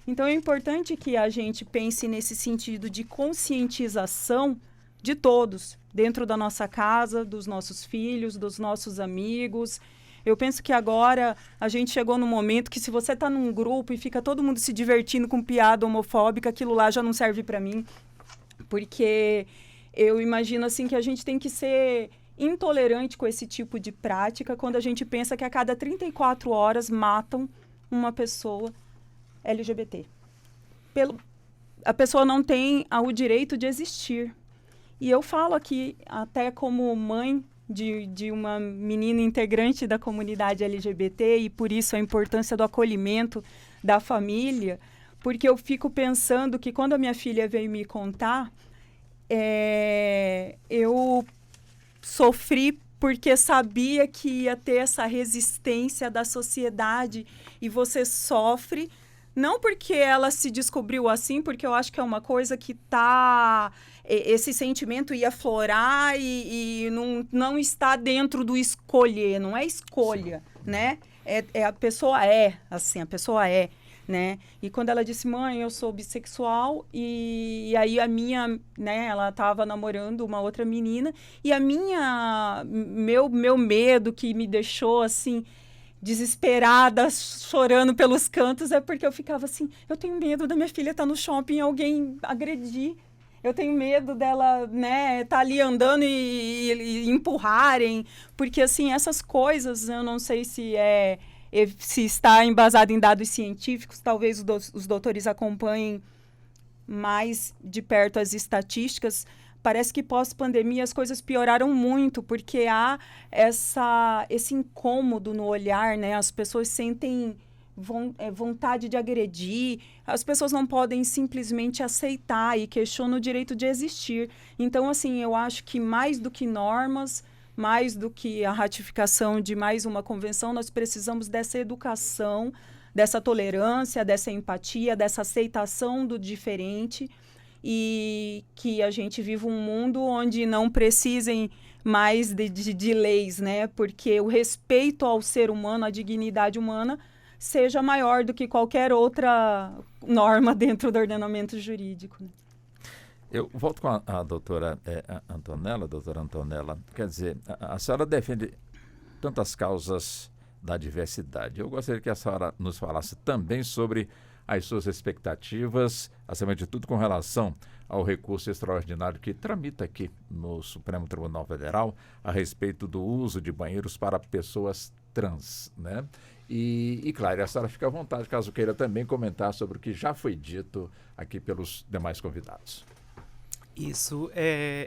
Então, é importante que a gente pense nesse sentido de conscientização de todos, dentro da nossa casa, dos nossos filhos, dos nossos amigos. Eu penso que agora a gente chegou num momento que, se você está num grupo e fica todo mundo se divertindo com piada homofóbica, aquilo lá já não serve para mim. Porque eu imagino assim que a gente tem que ser intolerante com esse tipo de prática quando a gente pensa que a cada 34 horas matam uma pessoa LGBT. A pessoa não tem o direito de existir. E eu falo aqui, até como mãe de uma menina integrante da comunidade LGBT, e por isso a importância do acolhimento da família, porque eu fico pensando que quando a minha filha veio me contar, eu sofri porque sabia que ia ter essa resistência da sociedade, e você sofre, não porque ela se descobriu assim, porque eu acho que é uma coisa que esse sentimento ia aflorar e não está dentro do escolher, não é escolha, né? A pessoa é assim, a pessoa é, né? E quando ela disse, mãe, eu sou bissexual, e aí a minha, né, ela estava namorando uma outra menina, e meu medo que me deixou assim, desesperada, chorando pelos cantos, é porque eu ficava assim, eu tenho medo da minha filha estar no shopping e alguém agredir. Eu tenho medo dela, né, tá ali andando e empurrarem. Porque, assim, essas coisas, eu não sei se está embasado em dados científicos, talvez os doutores acompanhem mais de perto as estatísticas. Parece que pós-pandemia as coisas pioraram muito, porque há esse incômodo no olhar, né? As pessoas sentem vontade de agredir, as pessoas não podem simplesmente aceitar e questionam o direito de existir. Então, assim, eu acho que mais do que normas, mais do que a ratificação de mais uma convenção, nós precisamos dessa educação, dessa tolerância, dessa empatia, dessa aceitação do diferente, e que a gente viva um mundo onde não precisem mais de leis, né? Porque o respeito ao ser humano, à dignidade humana, seja maior do que qualquer outra norma dentro do ordenamento jurídico. Né? Eu volto com a doutora Antonella. Quer dizer, a senhora defende tantas causas da diversidade. Eu gostaria que a senhora nos falasse também sobre as suas expectativas, acima de tudo com relação ao recurso extraordinário que tramita aqui no Supremo Tribunal Federal a respeito do uso de banheiros para pessoas trans, né? E claro, a senhora fica à vontade, caso queira também comentar sobre o que já foi dito aqui pelos demais convidados. Isso,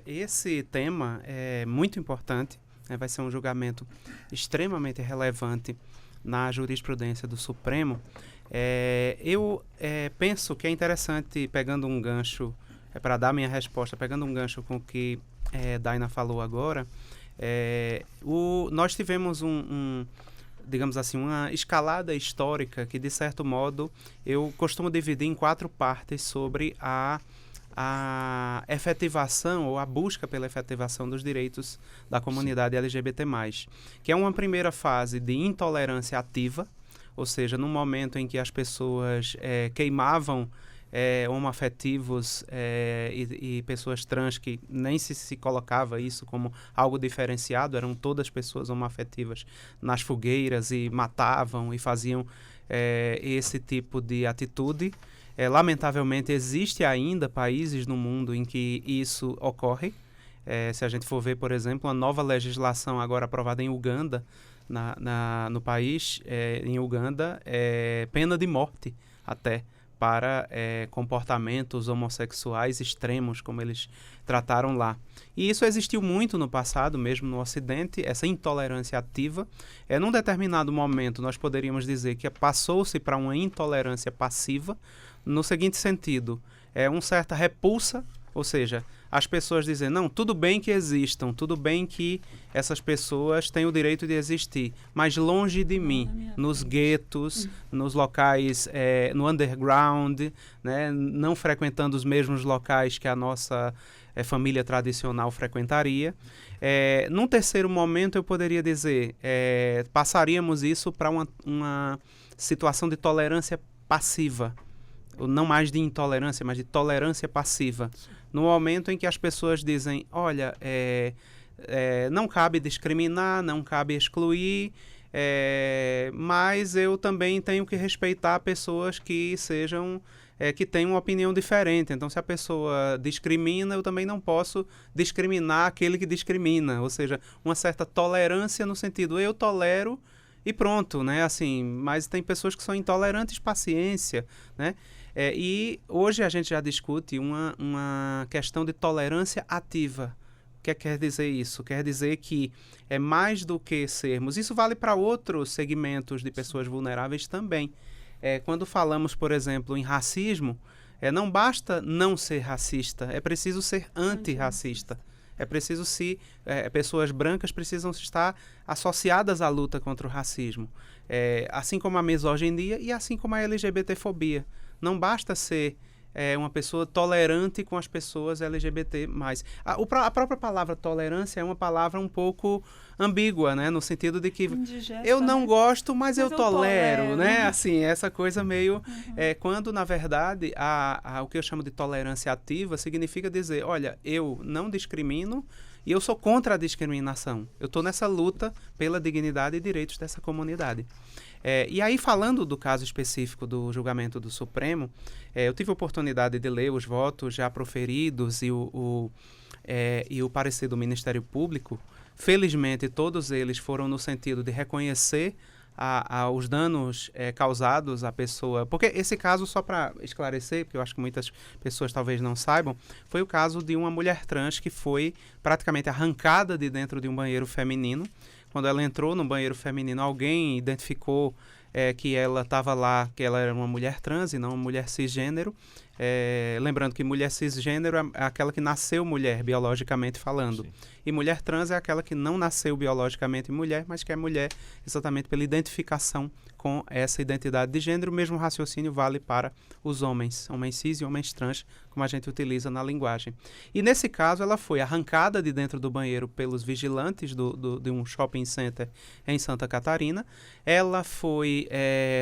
esse tema é muito importante, né? Vai ser um julgamento extremamente relevante na jurisprudência do Supremo. Eu penso que é interessante, pegando um gancho, para dar minha resposta, pegando um gancho com o que Daina falou agora, nós tivemos digamos assim, uma escalada histórica que, de certo modo, eu costumo dividir em 4 partes sobre a efetivação ou a busca pela efetivação dos direitos da comunidade LGBT+, que é uma primeira fase de intolerância ativa, ou seja, no momento em que as pessoas queimavam homoafetivos e pessoas trans, que nem se colocava isso como algo diferenciado, eram todas pessoas homoafetivas nas fogueiras e matavam e faziam esse tipo de atitude. Lamentavelmente, existe ainda países no mundo em que isso ocorre. Se a gente for ver, por exemplo, uma nova legislação agora aprovada em Uganda, no país, em Uganda, pena de morte até para comportamentos homossexuais extremos, como eles trataram lá. E isso existiu muito no passado, mesmo no Ocidente, essa intolerância ativa. Num determinado momento, nós poderíamos dizer que passou-se para uma intolerância passiva, no seguinte sentido, uma certa repulsa, ou seja, as pessoas dizem, não, tudo bem que existam, tudo bem que essas pessoas têm o direito de existir, mas longe de mim, nos guetos, nos locais, no underground, né, não frequentando os mesmos locais que a nossa família tradicional frequentaria. Num terceiro momento, eu poderia dizer, passaríamos isso para uma situação de tolerância passiva, não mais de intolerância, mas de tolerância passiva. No momento em que as pessoas dizem, olha, não cabe discriminar, não cabe excluir, mas eu também tenho que respeitar pessoas que sejam, que têm uma opinião diferente. Então, se a pessoa discrimina, eu também não posso discriminar aquele que discrimina. Ou seja, uma certa tolerância no sentido, eu tolero e pronto, né? Assim, mas tem pessoas que são intolerantes, paciência, né? E hoje a gente já discute uma questão de tolerância ativa. O que quer dizer isso? Quer dizer que é mais do que sermos. Isso vale para outros segmentos de pessoas vulneráveis também. Quando falamos, por exemplo, em racismo, não basta não ser racista, é preciso ser antirracista. É preciso pessoas brancas precisam estar associadas à luta contra o racismo. Assim como a misoginia e assim como a LGBTfobia. Não basta ser uma pessoa tolerante com as pessoas LGBT+. A própria palavra tolerância é uma palavra um pouco ambígua, né? No sentido de que indigesta, eu não gosto, mas eu tolero, né? Assim, essa coisa meio... quando, na verdade, o que eu chamo de tolerância ativa significa dizer, olha, eu não discrimino, E eu sou contra a discriminação. Eu estou nessa luta pela dignidade e direitos dessa comunidade. E aí, falando do caso específico do julgamento do Supremo, eu tive a oportunidade de ler os votos já proferidos e o parecer do Ministério Público. Felizmente, todos eles foram no sentido de reconhecer os danos causados à pessoa. Porque esse caso, só para esclarecer, porque eu acho que muitas pessoas talvez não saibam, foi o caso de uma mulher trans que foi praticamente arrancada de dentro de um banheiro feminino. Quando ela entrou no banheiro feminino, alguém identificou que ela estava lá, que ela era uma mulher trans e não uma mulher cisgênero. Lembrando que mulher cisgênero é aquela que nasceu mulher, biologicamente falando. Sim. E mulher trans é aquela que não nasceu biologicamente mulher, mas que é mulher exatamente pela identificação com essa identidade de gênero. O mesmo raciocínio vale para os homens cis e homens trans, como a gente utiliza na linguagem. E nesse caso, ela foi arrancada de dentro do banheiro pelos vigilantes de um shopping center em Santa Catarina. Ela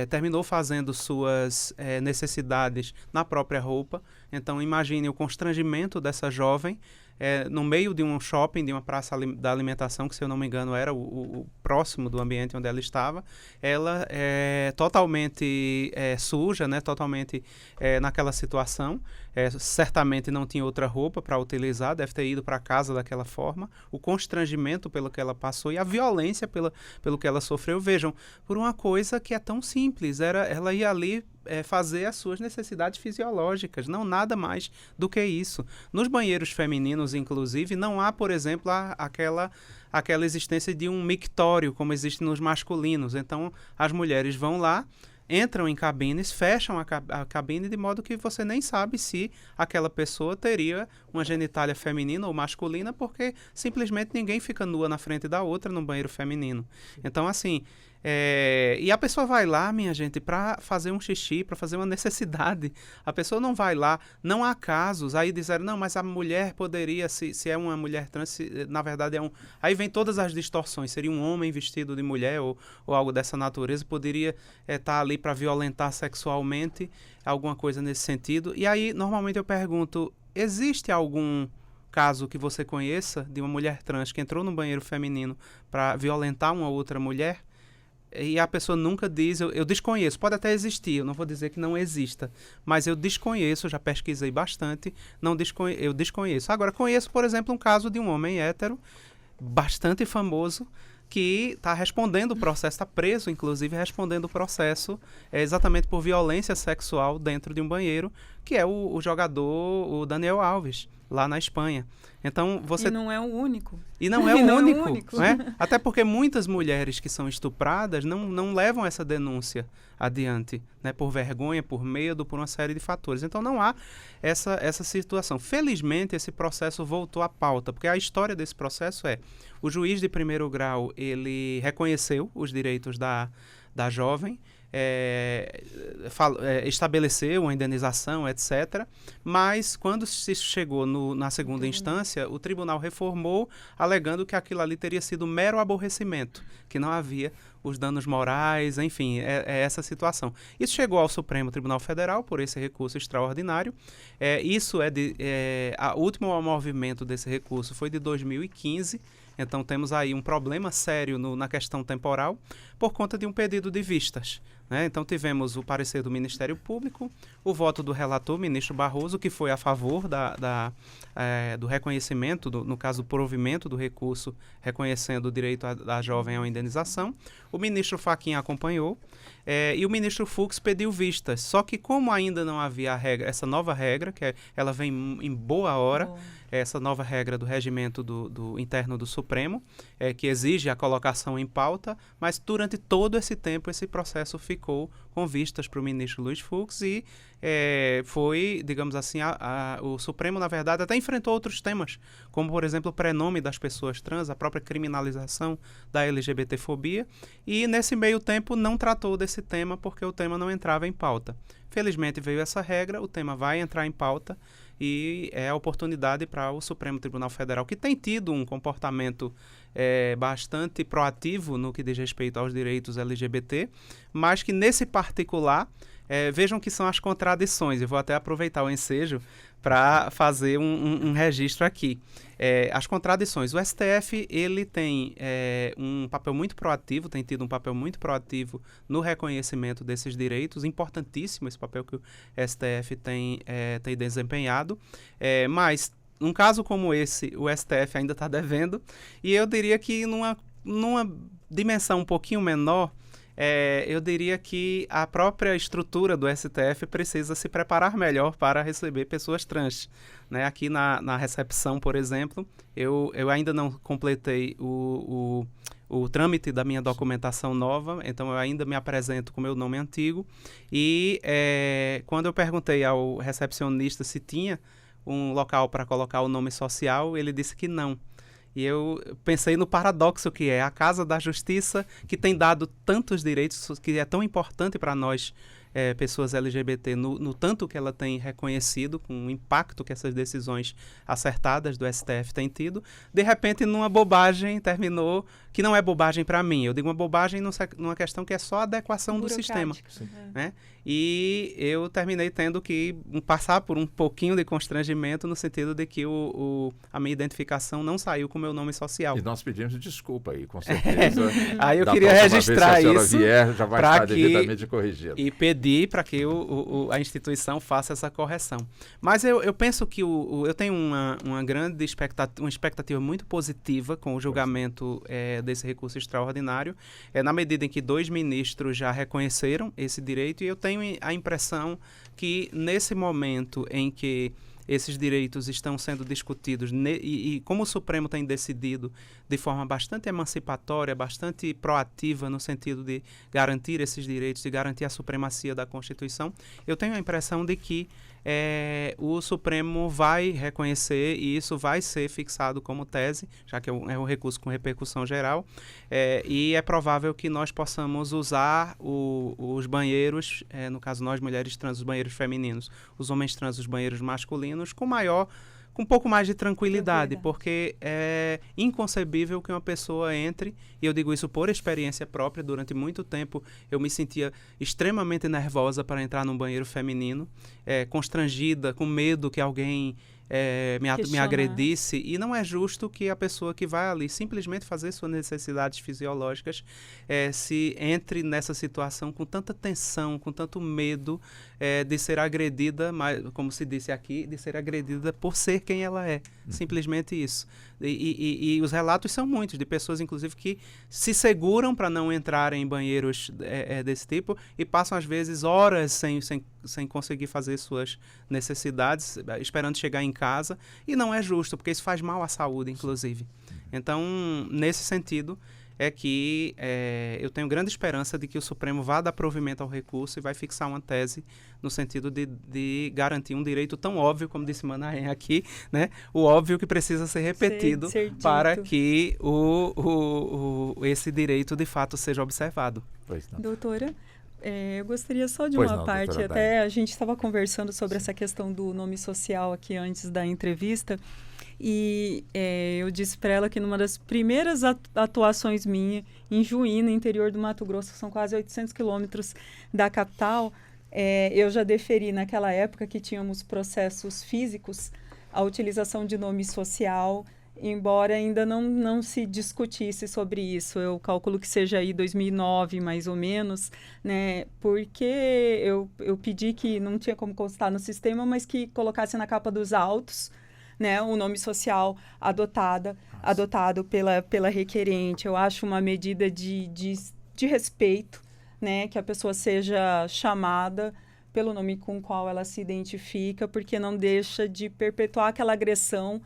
terminou fazendo suas necessidades na própria roupa. Então, imagine o constrangimento dessa jovem no meio de um shopping, de uma praça da alimentação, que, se eu não me engano, era o próximo do ambiente onde ela estava. Ela totalmente suja, né? Totalmente naquela situação. Certamente não tinha outra roupa para utilizar, deve ter ido para casa daquela forma. O constrangimento pelo que ela passou e a violência pelo que ela sofreu. Vejam, por uma coisa que é tão simples, ela ia ali fazer as suas necessidades fisiológicas, não nada mais do que isso. Nos banheiros femininos, inclusive, não há, por exemplo, aquela existência de um mictório, como existe nos masculinos. Então, as mulheres vão lá, entram em cabines, fecham a cabine de modo que você nem sabe se aquela pessoa teria uma genitália feminina ou masculina, porque simplesmente ninguém fica nua na frente da outra no banheiro feminino. Então, assim, e a pessoa vai lá, minha gente, para fazer um xixi, para fazer uma necessidade. A pessoa não vai lá, não há casos. Aí disseram, não, mas a mulher poderia, se é uma mulher trans, na verdade é um... Aí vem todas as distorções. Seria um homem vestido de mulher ou algo dessa natureza, poderia estar ali para violentar sexualmente, alguma coisa nesse sentido. E aí, normalmente eu pergunto, existe algum caso que você conheça de uma mulher trans que entrou no banheiro feminino para violentar uma outra mulher? E a pessoa nunca diz, eu desconheço, pode até existir, eu não vou dizer que não exista, mas eu desconheço, já pesquisei bastante, eu desconheço. Agora, conheço, por exemplo, um caso de um homem hétero, bastante famoso, que está respondendo o processo, está preso, inclusive, respondendo o processo exatamente por violência sexual dentro de um banheiro, que é o jogador, o Daniel Alves, lá na Espanha. Então, E não é o único. E não é o único. Né? Até porque muitas mulheres que são estupradas não levam essa denúncia adiante, né? Por vergonha, por medo, por uma série de fatores. Então, não há essa situação. Felizmente, esse processo voltou à pauta, porque a história desse processo o juiz de primeiro grau, ele reconheceu os direitos da jovem, estabeleceu uma indenização, etc. Mas, quando se chegou na segunda instância, o tribunal reformou, alegando que aquilo ali teria sido mero aborrecimento, que não havia os danos morais, enfim, essa situação. Isso chegou ao Supremo Tribunal Federal por esse recurso extraordinário. O último movimento desse recurso foi de 2015. Então, temos aí um problema sério na questão temporal por conta de um pedido de vistas, né? Então, tivemos o parecer do Ministério Público, o voto do relator, ministro Barroso, que foi a favor do reconhecimento, no caso, do provimento do recurso, reconhecendo o direito da jovem à uma indenização. O ministro Fachin acompanhou e o ministro Fux pediu vistas. Só que, como ainda não havia essa nova regra, que ela vem em boa hora, essa nova regra do regimento do interno do Supremo, que exige a colocação em pauta, mas durante todo esse tempo esse processo ficou com vistas para o ministro Luiz Fux e foi, digamos assim, o Supremo, na verdade, até enfrentou outros temas, como, por exemplo, o prenome das pessoas trans, a própria criminalização da LGBTfobia, e nesse meio tempo não tratou desse tema porque o tema não entrava em pauta. Felizmente veio essa regra, o tema vai entrar em pauta e é a oportunidade para o Supremo Tribunal Federal, que tem tido um comportamento bastante proativo no que diz respeito aos direitos LGBT, mas que nesse particular, vejam que são as contradições. Eu vou até aproveitar o ensejo para fazer um registro aqui. As contradições. O STF ele tem um papel muito proativo, tem tido um papel muito proativo no reconhecimento desses direitos, importantíssimo esse papel que o STF tem desempenhado, mas num caso como esse, o STF ainda está devendo, e eu diria que numa dimensão um pouquinho menor, eu diria que a própria estrutura do STF precisa se preparar melhor para receber pessoas trans. Né? Aqui na recepção, por exemplo, eu ainda não completei o trâmite da minha documentação nova, então eu ainda me apresento com o meu nome antigo. E quando eu perguntei ao recepcionista se tinha um local para colocar o nome social, ele disse que não. E eu pensei no paradoxo que é a Casa da Justiça, que tem dado tantos direitos, que é tão importante para nós, pessoas LGBT, no tanto que ela tem reconhecido, com o impacto que essas decisões acertadas do STF têm tido, de repente, numa bobagem, terminou, que não é bobagem para mim. Eu digo uma bobagem numa questão que é só adequação do sistema. Né? E eu terminei tendo que passar por um pouquinho de constrangimento no sentido de que a minha identificação não saiu com o meu nome social. E nós pedimos desculpa aí, com certeza. Aí eu queria registrar isso já vai estar devidamente corrigido. E pedir para que a instituição faça essa correção. Mas eu penso que eu tenho uma grande expectativa muito positiva com o julgamento desse recurso extraordinário, na medida em que 2 ministros já reconheceram esse direito, e eu tenho a impressão que nesse momento em que esses direitos estão sendo discutidos e como o Supremo tem decidido de forma bastante emancipatória, bastante proativa no sentido de garantir esses direitos, de garantir a supremacia da Constituição, eu tenho a impressão de que o Supremo vai reconhecer e isso vai ser fixado como tese, já que é um recurso com repercussão geral, e é provável que nós possamos usar os banheiros, no caso nós mulheres trans, os banheiros femininos, os homens trans, os banheiros masculinos, com um pouco mais de tranquilidade, porque é inconcebível que uma pessoa entre, e eu digo isso por experiência própria, durante muito tempo eu me sentia extremamente nervosa para entrar num banheiro feminino, constrangida, com medo que alguém me agredisse, e não é justo que a pessoa que vai ali simplesmente fazer suas necessidades fisiológicas se entre nessa situação com tanta tensão, com tanto medo de ser agredida, mas, como se disse aqui, de ser agredida por ser quem ela é, simplesmente isso. E os relatos são muitos, de pessoas inclusive que se seguram para não entrarem em banheiros desse tipo e passam às vezes horas sem conseguir fazer suas necessidades, esperando chegar em casa, e não é justo, porque isso faz mal à saúde, inclusive. Então, nesse sentido, é que eu tenho grande esperança de que o Supremo vá dar provimento ao recurso e vai fixar uma tese no sentido de garantir um direito tão óbvio, como disse Manahem aqui, né? O óbvio que precisa ser repetido para que esse direito de fato seja observado. Doutora, eu gostaria só de uma parte, até a gente estava conversando sobre essa questão do nome social aqui antes da entrevista, e eu disse para ela que numa das primeiras atuações minhas, em Juí, no interior do Mato Grosso, são quase 800 quilômetros da capital, eu já deferi naquela época que tínhamos processos físicos, a utilização de nome social, embora ainda não se discutisse sobre isso. Eu calculo que seja aí 2009, mais ou menos, né? Porque eu pedi que não tinha como constar no sistema, mas que colocasse na capa dos autos, né, o nome social adotado pela requerente. Eu acho uma medida de respeito, né, que a pessoa seja chamada pelo nome com o qual ela se identifica, porque não deixa de perpetuar aquela agressão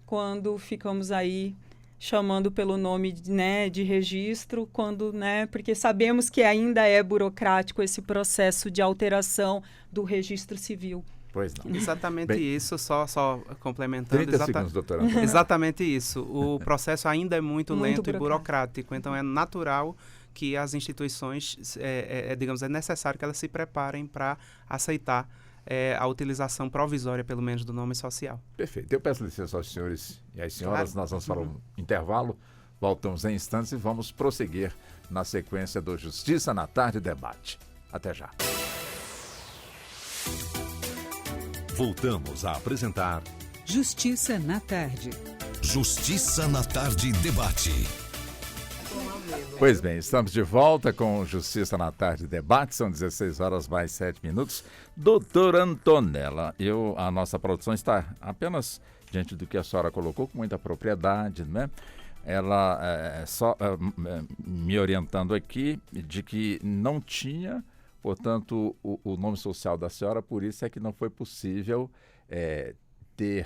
quando ficamos aí chamando pelo nome, né, de registro, porque sabemos que ainda é burocrático esse processo de alteração do registro civil. Pois não. Exatamente isso, só complementando. 30 segundos, doutora Antônia. Exatamente isso. O processo ainda é muito lento e burocrático, então é natural que as instituições, digamos, é necessário que elas se preparem para aceitar a utilização provisória, pelo menos, do nome social. Perfeito. Eu peço licença aos senhores e às senhoras. Claro. Nós vamos para um intervalo, voltamos em instantes e vamos prosseguir na sequência do Justiça na Tarde Debate. Até já. Voltamos a apresentar Justiça na Tarde. Justiça na Tarde Debate. Pois bem, estamos de volta com Justiça na Tarde Debate, são 16 horas mais 7 minutos. Doutora Antonella, a nossa produção está apenas diante do que a senhora colocou com muita propriedade, né? Ela me orientando aqui de que não tinha, portanto, o nome social da senhora, por isso é que não foi possível ter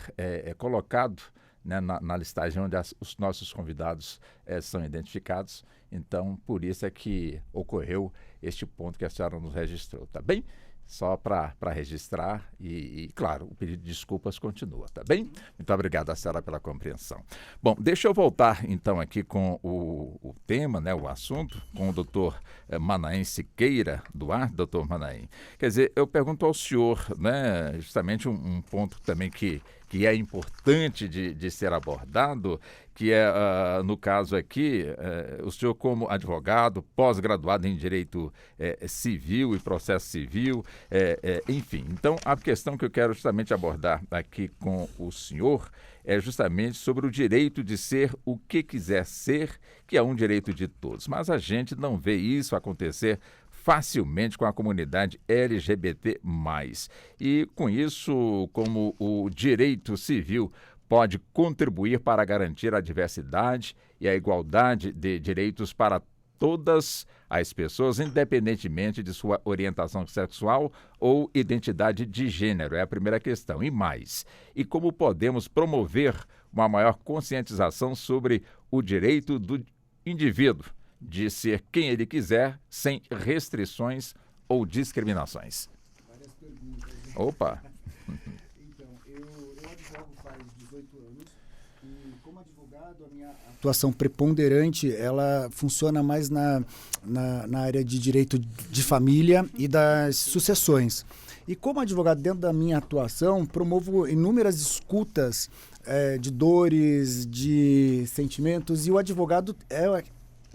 colocado, né, na listagem onde os nossos convidados são identificados. Então, por isso é que ocorreu este ponto que a senhora nos registrou, tá bem? Só para registrar e, claro, o pedido de desculpas continua, tá bem? Muito obrigado a senhora pela compreensão. Bom, deixa eu voltar então aqui com o tema, né, o assunto, com o doutor Manahem Siqueira Duarte. Doutor Manahem, quer dizer, eu pergunto ao senhor, né, justamente um ponto também que é importante de ser abordado, que é, no caso aqui, o senhor como advogado, pós-graduado em Direito Civil e Processo Civil, enfim. Então, a questão que eu quero justamente abordar aqui com o senhor é justamente sobre o direito de ser o que quiser ser, que é um direito de todos. Mas a gente não vê isso acontecer facilmente com a comunidade LGBT+. E com isso, como o direito civil pode contribuir para garantir a diversidade e a igualdade de direitos para todas as pessoas, independentemente de sua orientação sexual ou identidade de gênero? É a primeira questão. E mais, e como podemos promover uma maior conscientização sobre o direito do indivíduo de ser quem ele quiser, sem restrições ou discriminações? Várias perguntas. Opa! Então, eu advogo faz 18 anos e, como advogado, a minha atuação preponderante, ela funciona mais na área de direito de família e das sucessões. E como advogado, dentro da minha atuação, promovo inúmeras escutas de dores, de sentimentos, e o advogado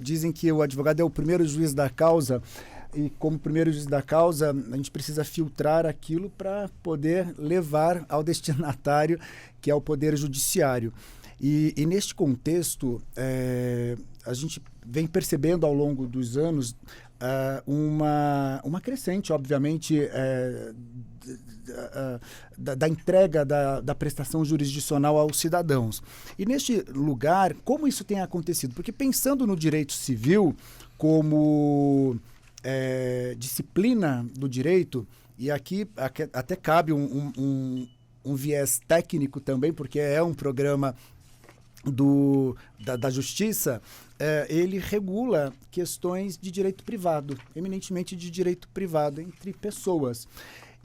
dizem que o advogado é o primeiro juiz da causa, e como primeiro juiz da causa, a gente precisa filtrar aquilo para poder levar ao destinatário, que é o Poder Judiciário. E neste contexto, a gente vem percebendo ao longo dos anos uma crescente, obviamente, da entrega da prestação jurisdicional aos cidadãos. E neste lugar, como isso tem acontecido? Porque pensando no direito civil como disciplina do direito, e aqui até cabe um viés técnico também, porque é um programa da Justiça, ele regula questões de direito privado, eminentemente de direito privado entre pessoas.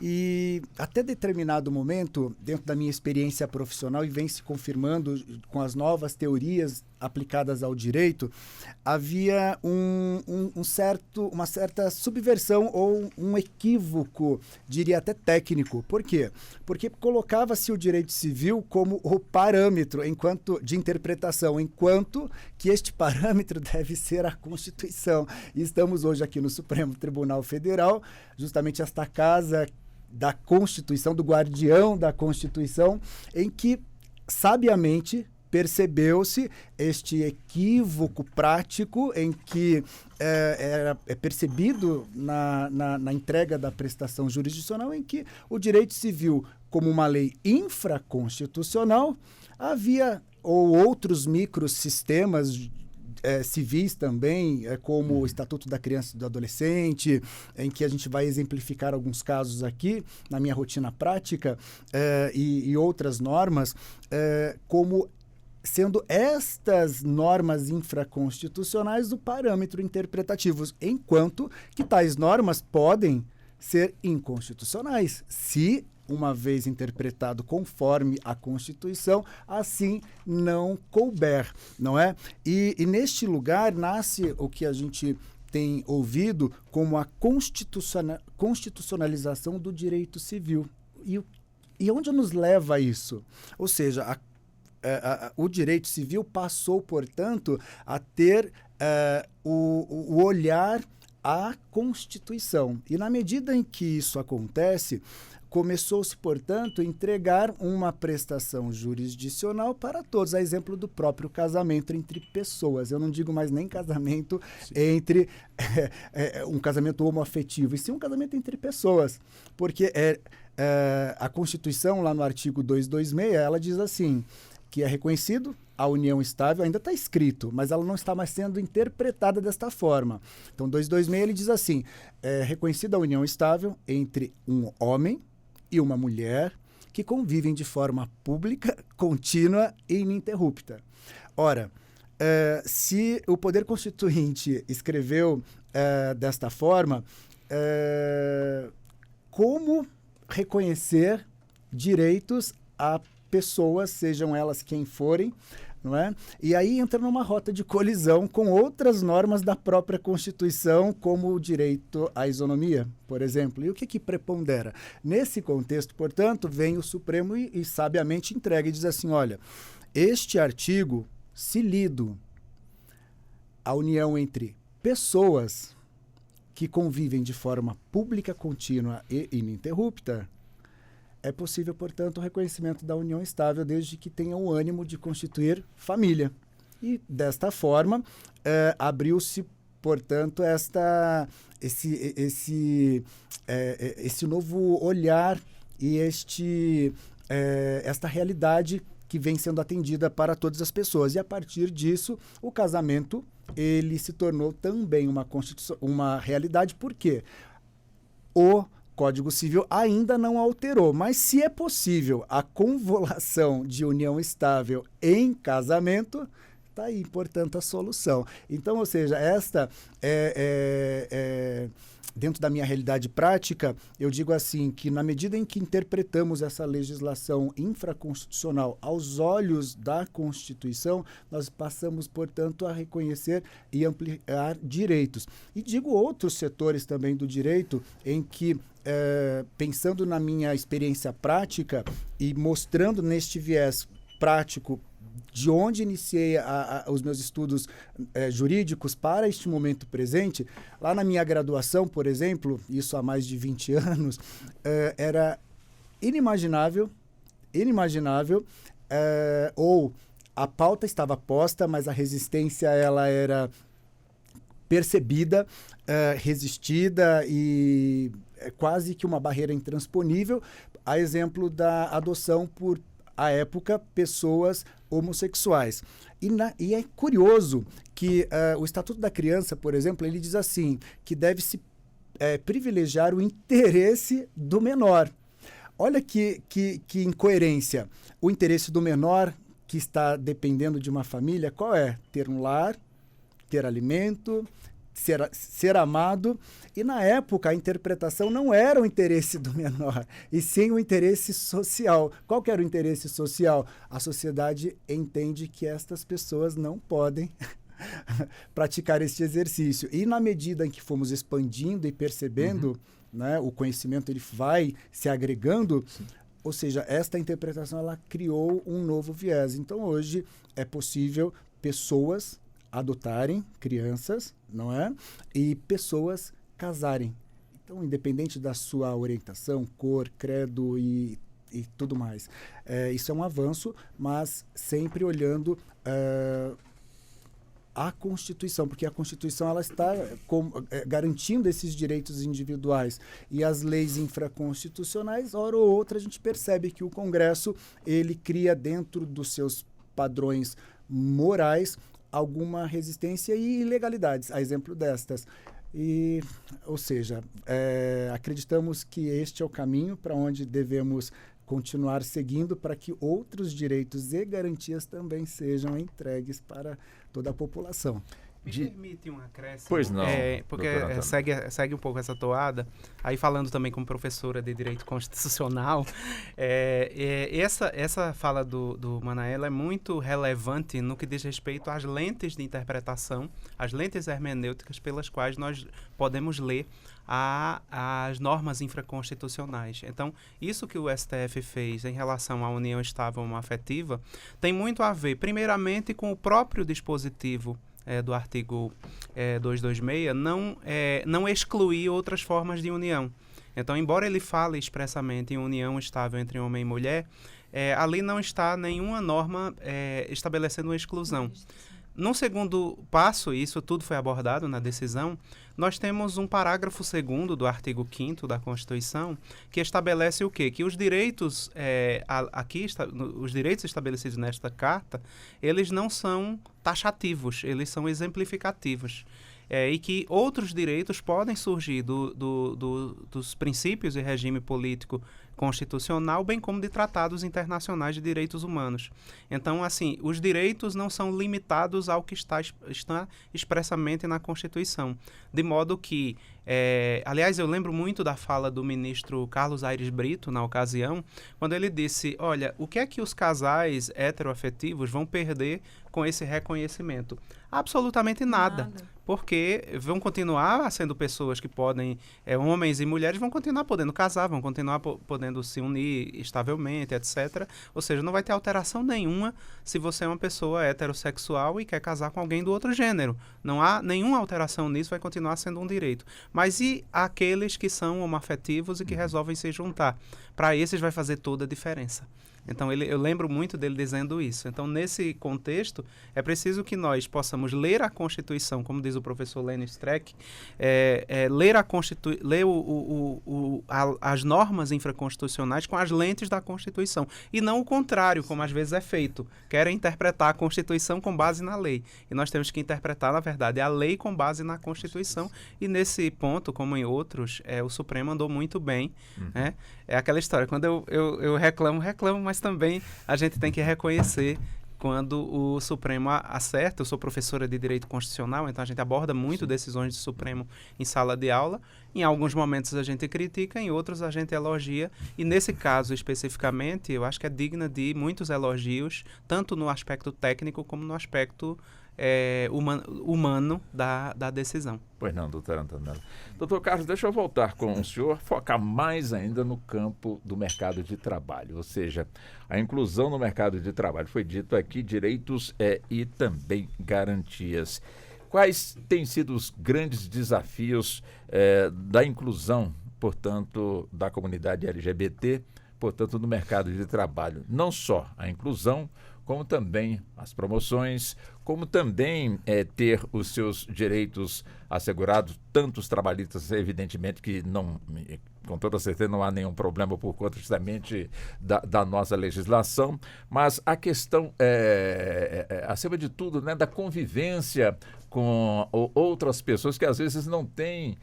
E até determinado momento, dentro da minha experiência profissional, e vem se confirmando com as novas teorias aplicadas ao direito, havia uma certa subversão ou um equívoco, diria até técnico. Por quê? Porque colocava-se o direito civil como o parâmetro de interpretação, enquanto que este parâmetro deve ser a Constituição. E estamos hoje aqui no Supremo Tribunal Federal, justamente esta casa da Constituição, do guardião da Constituição, em que sabiamente percebeu-se este equívoco prático em que é percebido na entrega da prestação jurisdicional, em que o direito civil, como uma lei infraconstitucional, havia ou outros microsistemas civis também, como o Estatuto da Criança e do Adolescente, em que a gente vai exemplificar alguns casos aqui na minha rotina prática, e outras normas, como sendo estas normas infraconstitucionais o parâmetro interpretativo, enquanto que tais normas podem ser inconstitucionais, se uma vez interpretado conforme a Constituição, assim não couber, não é? E neste lugar nasce o que a gente tem ouvido como a constitucionalização do direito civil. E onde nos leva isso? Ou seja, o direito civil passou, portanto, a ter o olhar à Constituição. E na medida em que isso acontece, começou-se, portanto, a entregar uma prestação jurisdicional para todos, a exemplo do próprio casamento entre pessoas. Eu não digo mais nem casamento entre um casamento homoafetivo, e sim um casamento entre pessoas, porque a Constituição, lá no artigo 226, ela diz assim, que é reconhecido a união estável, ainda está escrito, mas ela não está mais sendo interpretada desta forma. Então, 226, ele diz assim, é reconhecida a união estável entre um homem e uma mulher que convivem de forma pública, contínua e ininterrupta. Ora, se o Poder Constituinte escreveu desta forma, como reconhecer direitos a pessoas, sejam elas quem forem, não é? E aí entra numa rota de colisão com outras normas da própria Constituição, como o direito à isonomia, por exemplo. E o que prepondera? Nesse contexto, portanto, vem o Supremo e sabiamente entrega e diz assim, olha, este artigo, se lido, a união entre pessoas que convivem de forma pública, contínua e ininterrupta, é possível, portanto, o reconhecimento da união estável desde que tenha o ânimo de constituir família. E, desta forma, abriu-se, portanto, esse novo olhar e esta realidade que vem sendo atendida para todas as pessoas. E, a partir disso, o casamento ele se tornou também uma realidade. Por quê? O Código Civil ainda não alterou, mas se é possível a convolução de união estável em casamento, está aí, portanto, a solução. Então, ou seja, esta dentro da minha realidade prática, eu digo assim, que na medida em que interpretamos essa legislação infraconstitucional aos olhos da Constituição, nós passamos, portanto, a reconhecer e ampliar direitos. E digo outros setores também do direito em que, pensando na minha experiência prática e mostrando neste viés prático de onde iniciei os meus estudos jurídicos para este momento presente, lá na minha graduação, por exemplo, isso há mais de 20 anos, era inimaginável, ou a pauta estava posta, mas a resistência ela era percebida, resistida e quase que uma barreira intransponível, a exemplo da adoção por, à época, pessoas homossexuais. E é curioso que o Estatuto da Criança, por exemplo, ele diz assim, que deve-se privilegiar o interesse do menor. Olha que incoerência. O interesse do menor, que está dependendo de uma família, qual é? Ter um lar, ter alimento, ser amado. E na época a interpretação não era o interesse do menor, e sim o interesse social. Qual que era o interesse social? A sociedade entende que estas pessoas não podem praticar este exercício. E na medida em que fomos expandindo e percebendo, né, o conhecimento ele vai se agregando, ou seja, esta interpretação ela criou um novo viés. Então hoje é possível pessoas adotarem crianças, não é? E pessoas casarem. Então, independente da sua orientação, cor, credo e tudo mais. Isso é um avanço, mas sempre olhando a Constituição, porque a Constituição ela está garantindo esses direitos individuais. E as leis infraconstitucionais, hora ou outra, a gente percebe que o Congresso ele cria dentro dos seus padrões morais alguma resistência e ilegalidades, a exemplo destas. Ou seja, acreditamos que este é o caminho para onde devemos continuar seguindo para que outros direitos e garantias também sejam entregues para toda a população. Me permite um acréscimo? Pois não. Porque segue um pouco essa toada. Aí falando também como professora de Direito Constitucional, essa fala do Manael é muito relevante no que diz respeito às lentes de interpretação, às lentes hermenêuticas pelas quais nós podemos ler as normas infraconstitucionais. Então, isso que o STF fez em relação à união estável homoafetiva tem muito a ver, primeiramente, com o próprio dispositivo do artigo 226, não excluir outras formas de união. Então, embora ele fale expressamente em união estável entre homem e mulher, ali não está nenhuma norma estabelecendo uma exclusão. No segundo passo, e isso tudo foi abordado na decisão, nós temos um parágrafo 2º do artigo 5º da Constituição que estabelece o quê? Que os direitos, os direitos estabelecidos nesta carta, eles não são taxativos, eles são exemplificativos. E que outros direitos podem surgir dos princípios e regime político constitucional, bem como de tratados internacionais de direitos humanos. Então, assim, os direitos não são limitados ao que está expressamente na Constituição. De modo que, aliás, eu lembro muito da fala do ministro Carlos Aires Brito, na ocasião, quando ele disse, olha, o que é que os casais heteroafetivos vão perder com esse reconhecimento? Absolutamente nada. Porque vão continuar sendo pessoas que podem, homens e mulheres vão continuar podendo casar, vão continuar podendo se unir estavelmente, etc. Ou seja, não vai ter alteração nenhuma se você é uma pessoa heterossexual e quer casar com alguém do outro gênero. Não há nenhuma alteração nisso, vai continuar sendo um direito. Mas e aqueles que são homoafetivos e que resolvem se juntar? Para esses vai fazer toda a diferença. Então, eu lembro muito dele dizendo isso. Então, nesse contexto, é preciso que nós possamos ler a Constituição, como diz o professor Lênin Streck, ler as normas infraconstitucionais com as lentes da Constituição. E não o contrário, como às vezes é feito. Querem interpretar a Constituição com base na lei. E nós temos que interpretar, na verdade, a lei com base na Constituição. E nesse ponto, como em outros, o Supremo andou muito bem. Né? É aquela história, quando eu reclamo, mas também a gente tem que reconhecer quando o Supremo acerta. Eu sou professora de Direito Constitucional, então a gente aborda muito decisões do Supremo em sala de aula. Em alguns momentos a gente critica, em outros a gente elogia. E nesse caso especificamente, eu acho que é digna de muitos elogios, tanto no aspecto técnico como no aspecto humano da decisão. Pois não, doutor Antonella. Doutor Carlos, deixa eu voltar com o senhor, focar mais ainda no campo do mercado de trabalho, ou seja, a inclusão no mercado de trabalho. Foi dito aqui direitos e também garantias. Quais têm sido os grandes desafios da inclusão, portanto, da comunidade LGBT, portanto, no mercado de trabalho? Não só a inclusão, como também as promoções, como também ter os seus direitos assegurados, tanto os trabalhistas, evidentemente que não, com toda certeza não há nenhum problema por conta justamente da nossa legislação, mas a questão, acima de tudo, né, da convivência com outras pessoas que às vezes não têm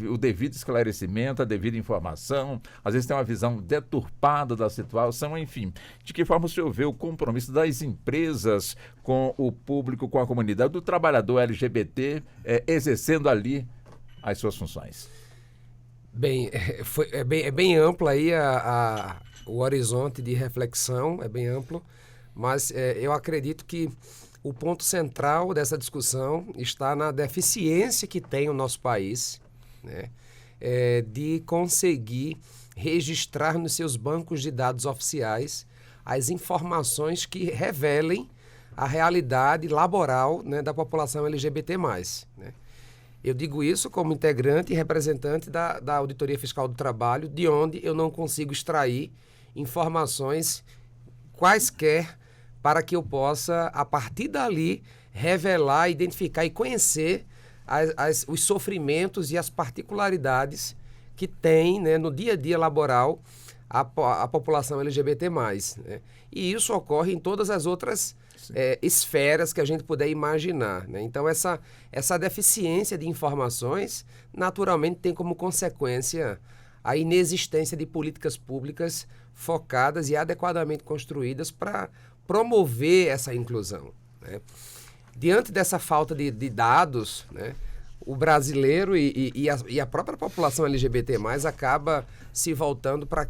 o devido esclarecimento, a devida informação, às vezes tem uma visão deturpada da situação, enfim. De que forma o senhor vê o compromisso das empresas com o público, com a comunidade, do trabalhador LGBT, exercendo ali as suas funções? Bem, é bem amplo aí o horizonte de reflexão, é bem amplo, mas eu acredito que o ponto central dessa discussão está na deficiência que tem o nosso país, né, de conseguir registrar nos seus bancos de dados oficiais as informações que revelem a realidade laboral, né, da população LGBT+. Né? Eu digo isso como integrante e representante da Auditoria Fiscal do Trabalho, de onde eu não consigo extrair informações quaisquer para que eu possa, a partir dali, revelar, identificar e conhecer os sofrimentos e as particularidades que tem, né, no dia a dia laboral a população LGBT+. Né? E isso ocorre em todas as outras esferas que a gente puder imaginar. Né? Então, essa deficiência de informações, naturalmente, tem como consequência a inexistência de políticas públicas focadas e adequadamente construídas para promover essa inclusão. Né? Diante dessa falta de dados, né, o brasileiro e a própria população LGBT+, acaba se voltando para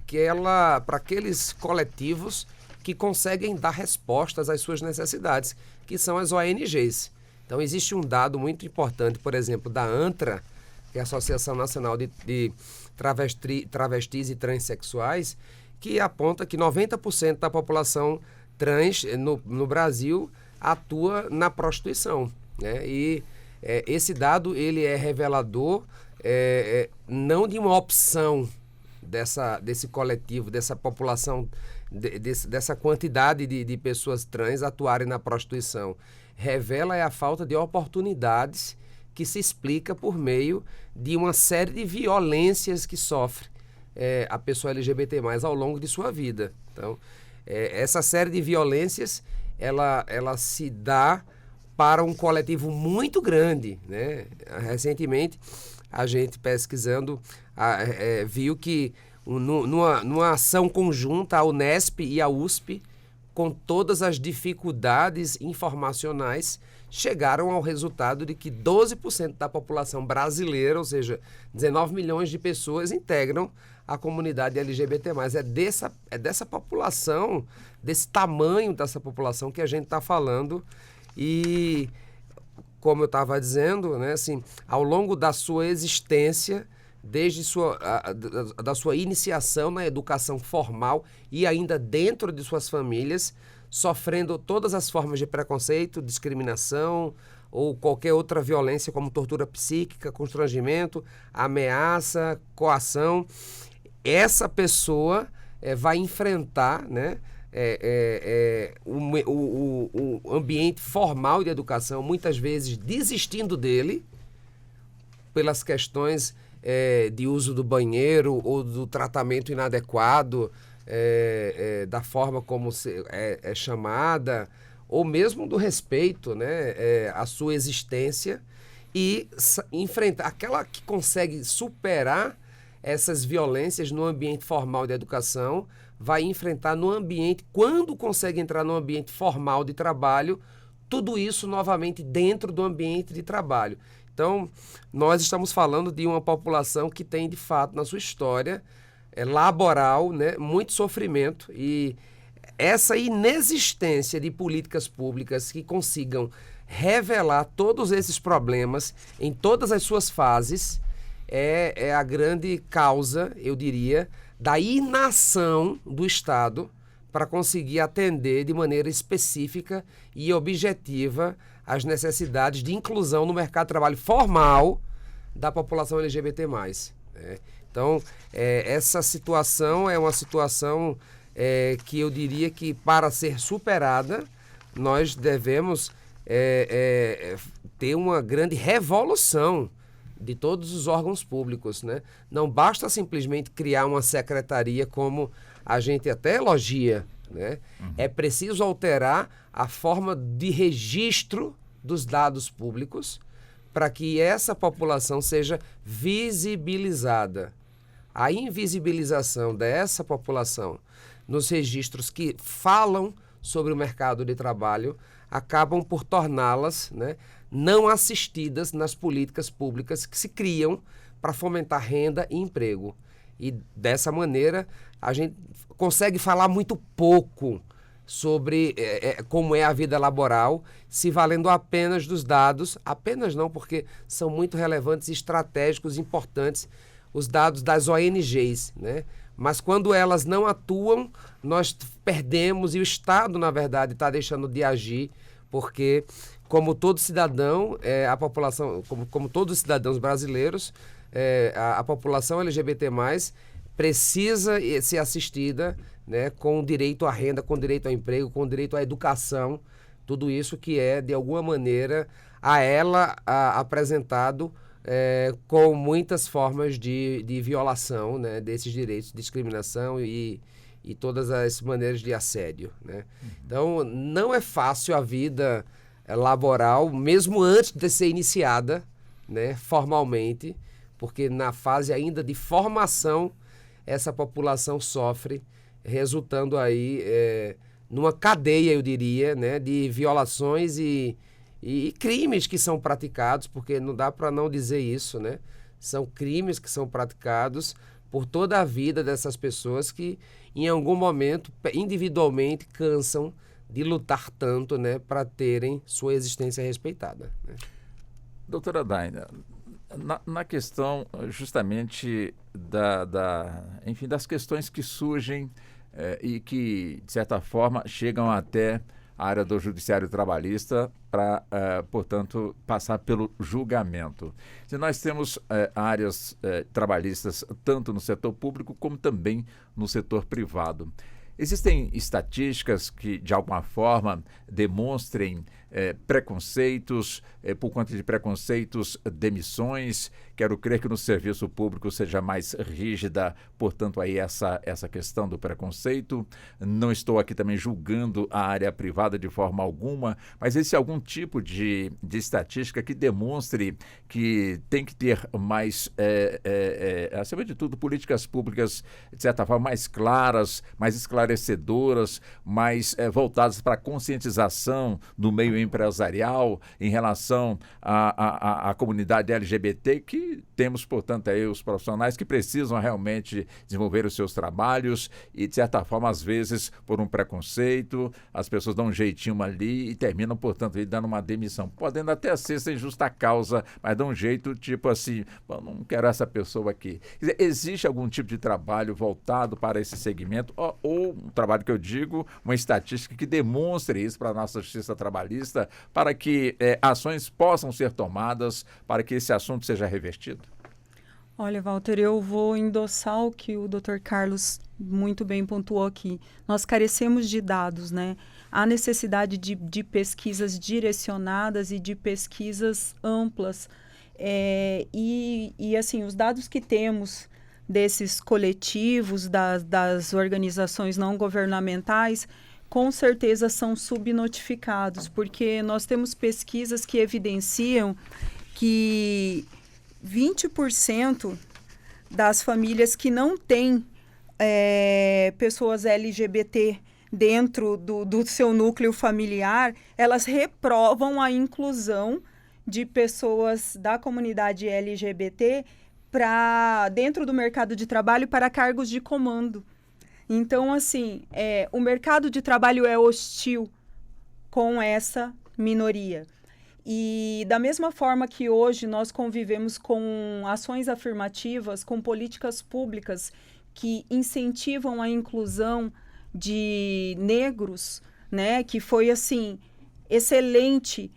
aqueles coletivos que conseguem dar respostas às suas necessidades, que são as ONGs. Então, existe um dado muito importante, por exemplo, da ANTRA, que é a Associação Nacional de Travestis e Transsexuais, que aponta que 90% da população trans no Brasil atua na prostituição. Né? E esse dado ele é revelador não de uma opção desse coletivo, dessa população, dessa quantidade de pessoas trans atuarem na prostituição. Revela a falta de oportunidades que se explica por meio de uma série de violências que sofre a pessoa LGBT+, ao longo de sua vida. Então, essa série de violências, ela se dá para um coletivo muito grande, né? Recentemente, a gente pesquisando viu que numa ação conjunta, a Unesp e a USP, com todas as dificuldades informacionais, chegaram ao resultado de que 12% da população brasileira, ou seja, 19 milhões de pessoas, integram a comunidade LGBT+. É dessa população, desse tamanho dessa população que a gente está falando. E, como eu estava dizendo, né, assim, ao longo da sua existência, desde da sua iniciação na educação formal e ainda dentro de suas famílias, sofrendo todas as formas de preconceito, discriminação ou qualquer outra violência, como tortura psíquica, constrangimento, ameaça, coação. Essa pessoa vai enfrentar, né, o ambiente formal de educação, muitas vezes desistindo dele pelas questões de uso do banheiro ou do tratamento inadequado, da forma como é chamada, ou mesmo do respeito, né, à sua existência, e enfrentar aquela que consegue superar essas violências no ambiente formal de educação, vai enfrentar no ambiente, quando consegue entrar no ambiente formal de trabalho, tudo isso novamente dentro do ambiente de trabalho. Então, nós estamos falando de uma população que tem, de fato, na sua história laboral, né, muito sofrimento, e essa inexistência de políticas públicas que consigam revelar todos esses problemas em todas as suas fases é a grande causa, eu diria, da inação do Estado para conseguir atender de maneira específica e objetiva as necessidades de inclusão no mercado de trabalho formal da população LGBT+. Então, essa situação é uma situação que eu diria que, para ser superada, nós devemos ter uma grande revolução de todos os órgãos públicos, né? Não basta simplesmente criar uma secretaria, como a gente até elogia, né? É preciso alterar a forma de registro dos dados públicos para que essa população seja visibilizada. A invisibilização dessa população nos registros que falam sobre o mercado de trabalho acabam por torná-las, né, não assistidas nas políticas públicas que se criam para fomentar renda e emprego. E dessa maneira a gente consegue falar muito pouco sobre como é a vida laboral, se valendo apenas dos dados, apenas não, porque são muito relevantes, estratégicos, importantes, os dados das ONGs, né? Mas quando elas não atuam, nós perdemos, e o Estado, na verdade, está deixando de agir, porque, como todo cidadão, a população, como todos os cidadãos brasileiros, a população LGBT+, precisa ser assistida, né, com direito à renda, com direito ao emprego, com direito à educação, tudo isso que é, de alguma maneira, a ela apresentado com muitas formas de violação, né, desses direitos, discriminação e todas as maneiras de assédio, né? Então, não é fácil a vida laboral, mesmo antes de ser iniciada, né, formalmente, porque na fase ainda de formação, essa população sofre, resultando aí numa cadeia, eu diria, né, de violações e crimes que são praticados, porque não dá para não dizer isso, né? São crimes que são praticados por toda a vida dessas pessoas que, em algum momento, individualmente, cansam de lutar tanto, né, para terem sua existência respeitada, né? Doutora Daina, na questão justamente enfim, das questões que surgem e que, de certa forma, chegam até a área do judiciário trabalhista para, portanto, passar pelo julgamento. Se nós temos áreas trabalhistas tanto no setor público como também no setor privado. Existem estatísticas que, de alguma forma, demonstrem preconceitos, por conta de preconceitos, demissões. Quero crer que no serviço público seja mais rígida, portanto, aí essa questão do preconceito. Não estou aqui também julgando a área privada de forma alguma, mas existe algum tipo de estatística que demonstre que tem que ter mais, acima de tudo, políticas públicas, de certa forma, mais claras, mais esclarecedoras, mais voltadas para a conscientização do meio empresarial em relação à comunidade LGBT, que temos, portanto, aí os profissionais que precisam realmente desenvolver os seus trabalhos e, de certa forma, às vezes, por um preconceito, as pessoas dão um jeitinho ali e terminam, portanto, aí, dando uma demissão. Podendo até ser sem justa causa, mas dão um jeito, tipo assim, não quero essa pessoa aqui. Quer dizer, existe algum tipo de trabalho voltado para esse segmento, ou um trabalho que eu digo, uma estatística que demonstre isso para a nossa justiça trabalhista, para que ações possam ser tomadas para que esse assunto seja revertido? Olha, Walter, eu vou endossar o que o Dr. Carlos muito bem pontuou aqui. Nós carecemos de dados, né? Há necessidade de pesquisas direcionadas e de pesquisas amplas. Assim, os dados que temos desses coletivos, das organizações não governamentais, com certeza são subnotificados, porque nós temos pesquisas que evidenciam que 20% das famílias que não têm pessoas LGBT dentro do seu núcleo familiar, elas reprovam a inclusão de pessoas da comunidade LGBT dentro do mercado de trabalho para cargos de comando. Então, assim, o mercado de trabalho é hostil com essa minoria. E da mesma forma que hoje nós convivemos com ações afirmativas, com políticas públicas que incentivam a inclusão de negros, né, que foi, assim, excelente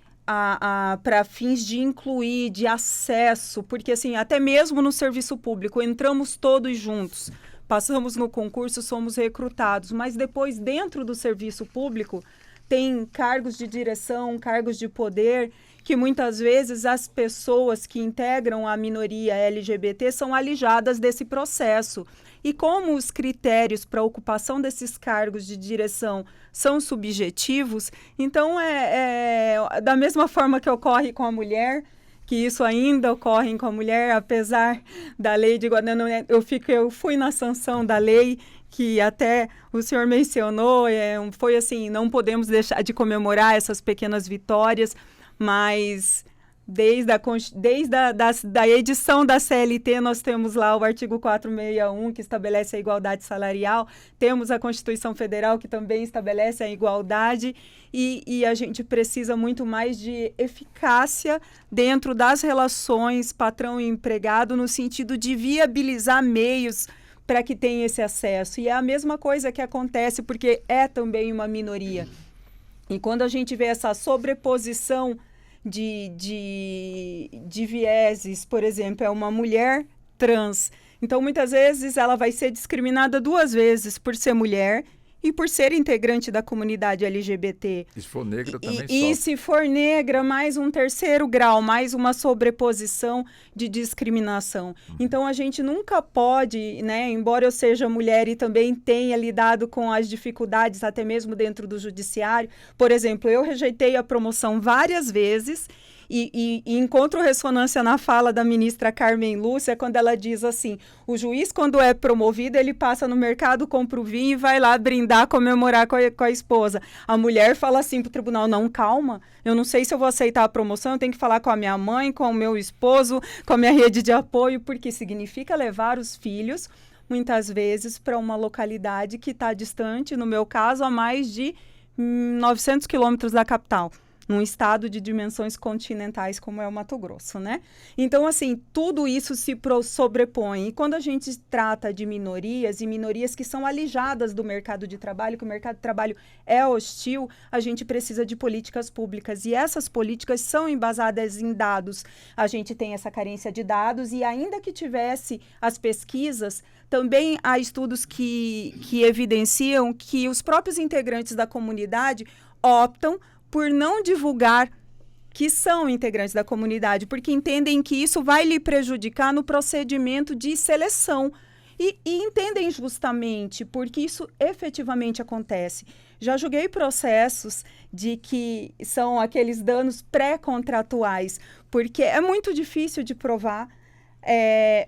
para fins de incluir, de acesso, porque, assim, até mesmo no serviço público, entramos todos juntos. Passamos no concurso, somos recrutados, mas depois, dentro do serviço público, tem cargos de direção, cargos de poder, que muitas vezes as pessoas que integram a minoria LGBT são alijadas desse processo. E como os critérios para ocupação desses cargos de direção são subjetivos, então da mesma forma que ocorre com a mulher, que isso ainda ocorre com a mulher, apesar da lei de igualdade. Eu fui na sanção da lei, que até o senhor mencionou, foi assim, não podemos deixar de comemorar essas pequenas vitórias, mas desde a edição da CLT, nós temos lá o artigo 461, que estabelece a igualdade salarial, temos a Constituição Federal, que também estabelece a igualdade, e a gente precisa muito mais de eficácia dentro das relações patrão e empregado, no sentido de viabilizar meios para que tenha esse acesso. E é a mesma coisa que acontece, porque é também uma minoria. E quando a gente vê essa sobreposição de vieses, por exemplo, é uma mulher trans. Então, muitas vezes, ela vai ser discriminada 2 vezes por ser mulher e por ser integrante da comunidade LGBT. E se for negra também E se for negra, mais um 3º grau, mais uma sobreposição de discriminação. Então, a gente nunca pode, né, embora eu seja mulher e também tenha lidado com as dificuldades, até mesmo dentro do judiciário. Por exemplo, eu rejeitei a promoção várias vezes, e encontro ressonância na fala da ministra Carmen Lúcia, quando ela diz assim: o juiz, quando é promovido, ele passa no mercado, compra o vinho e vai lá brindar, comemorar com a esposa. A mulher fala assim para o tribunal: não, calma, eu não sei se eu vou aceitar a promoção, eu tenho que falar com a minha mãe, com o meu esposo, com a minha rede de apoio, porque significa levar os filhos, muitas vezes, para uma localidade que está distante, no meu caso, a mais de 900 quilômetros da capital. num estado de dimensões continentais como é o Mato Grosso, né? Então, assim, tudo isso se sobrepõe. E quando a gente trata de minorias, e minorias que são alijadas do mercado de trabalho, que o mercado de trabalho é hostil, a gente precisa de políticas públicas. E essas políticas são embasadas em dados. A gente tem essa carência de dados e ainda que tivesse as pesquisas, também há estudos que evidenciam que os próprios integrantes da comunidade optam por não divulgar que são integrantes da comunidade, porque entendem que isso vai lhe prejudicar no procedimento de seleção. E entendem justamente porque isso efetivamente acontece. Já julguei processos de que são aqueles danos pré-contratuais, porque é muito difícil de provar.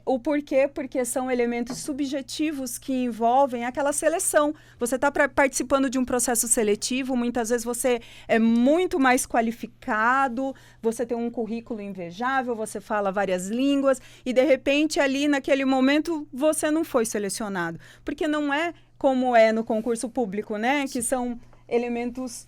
O porquê? Porque são elementos subjetivos que envolvem aquela seleção. Você está participando de um processo seletivo, muitas vezes você é muito mais qualificado, você tem um currículo invejável, você fala várias línguas e, de repente, ali naquele momento, você não foi selecionado. Porque não é como é no concurso público, né? Que são elementos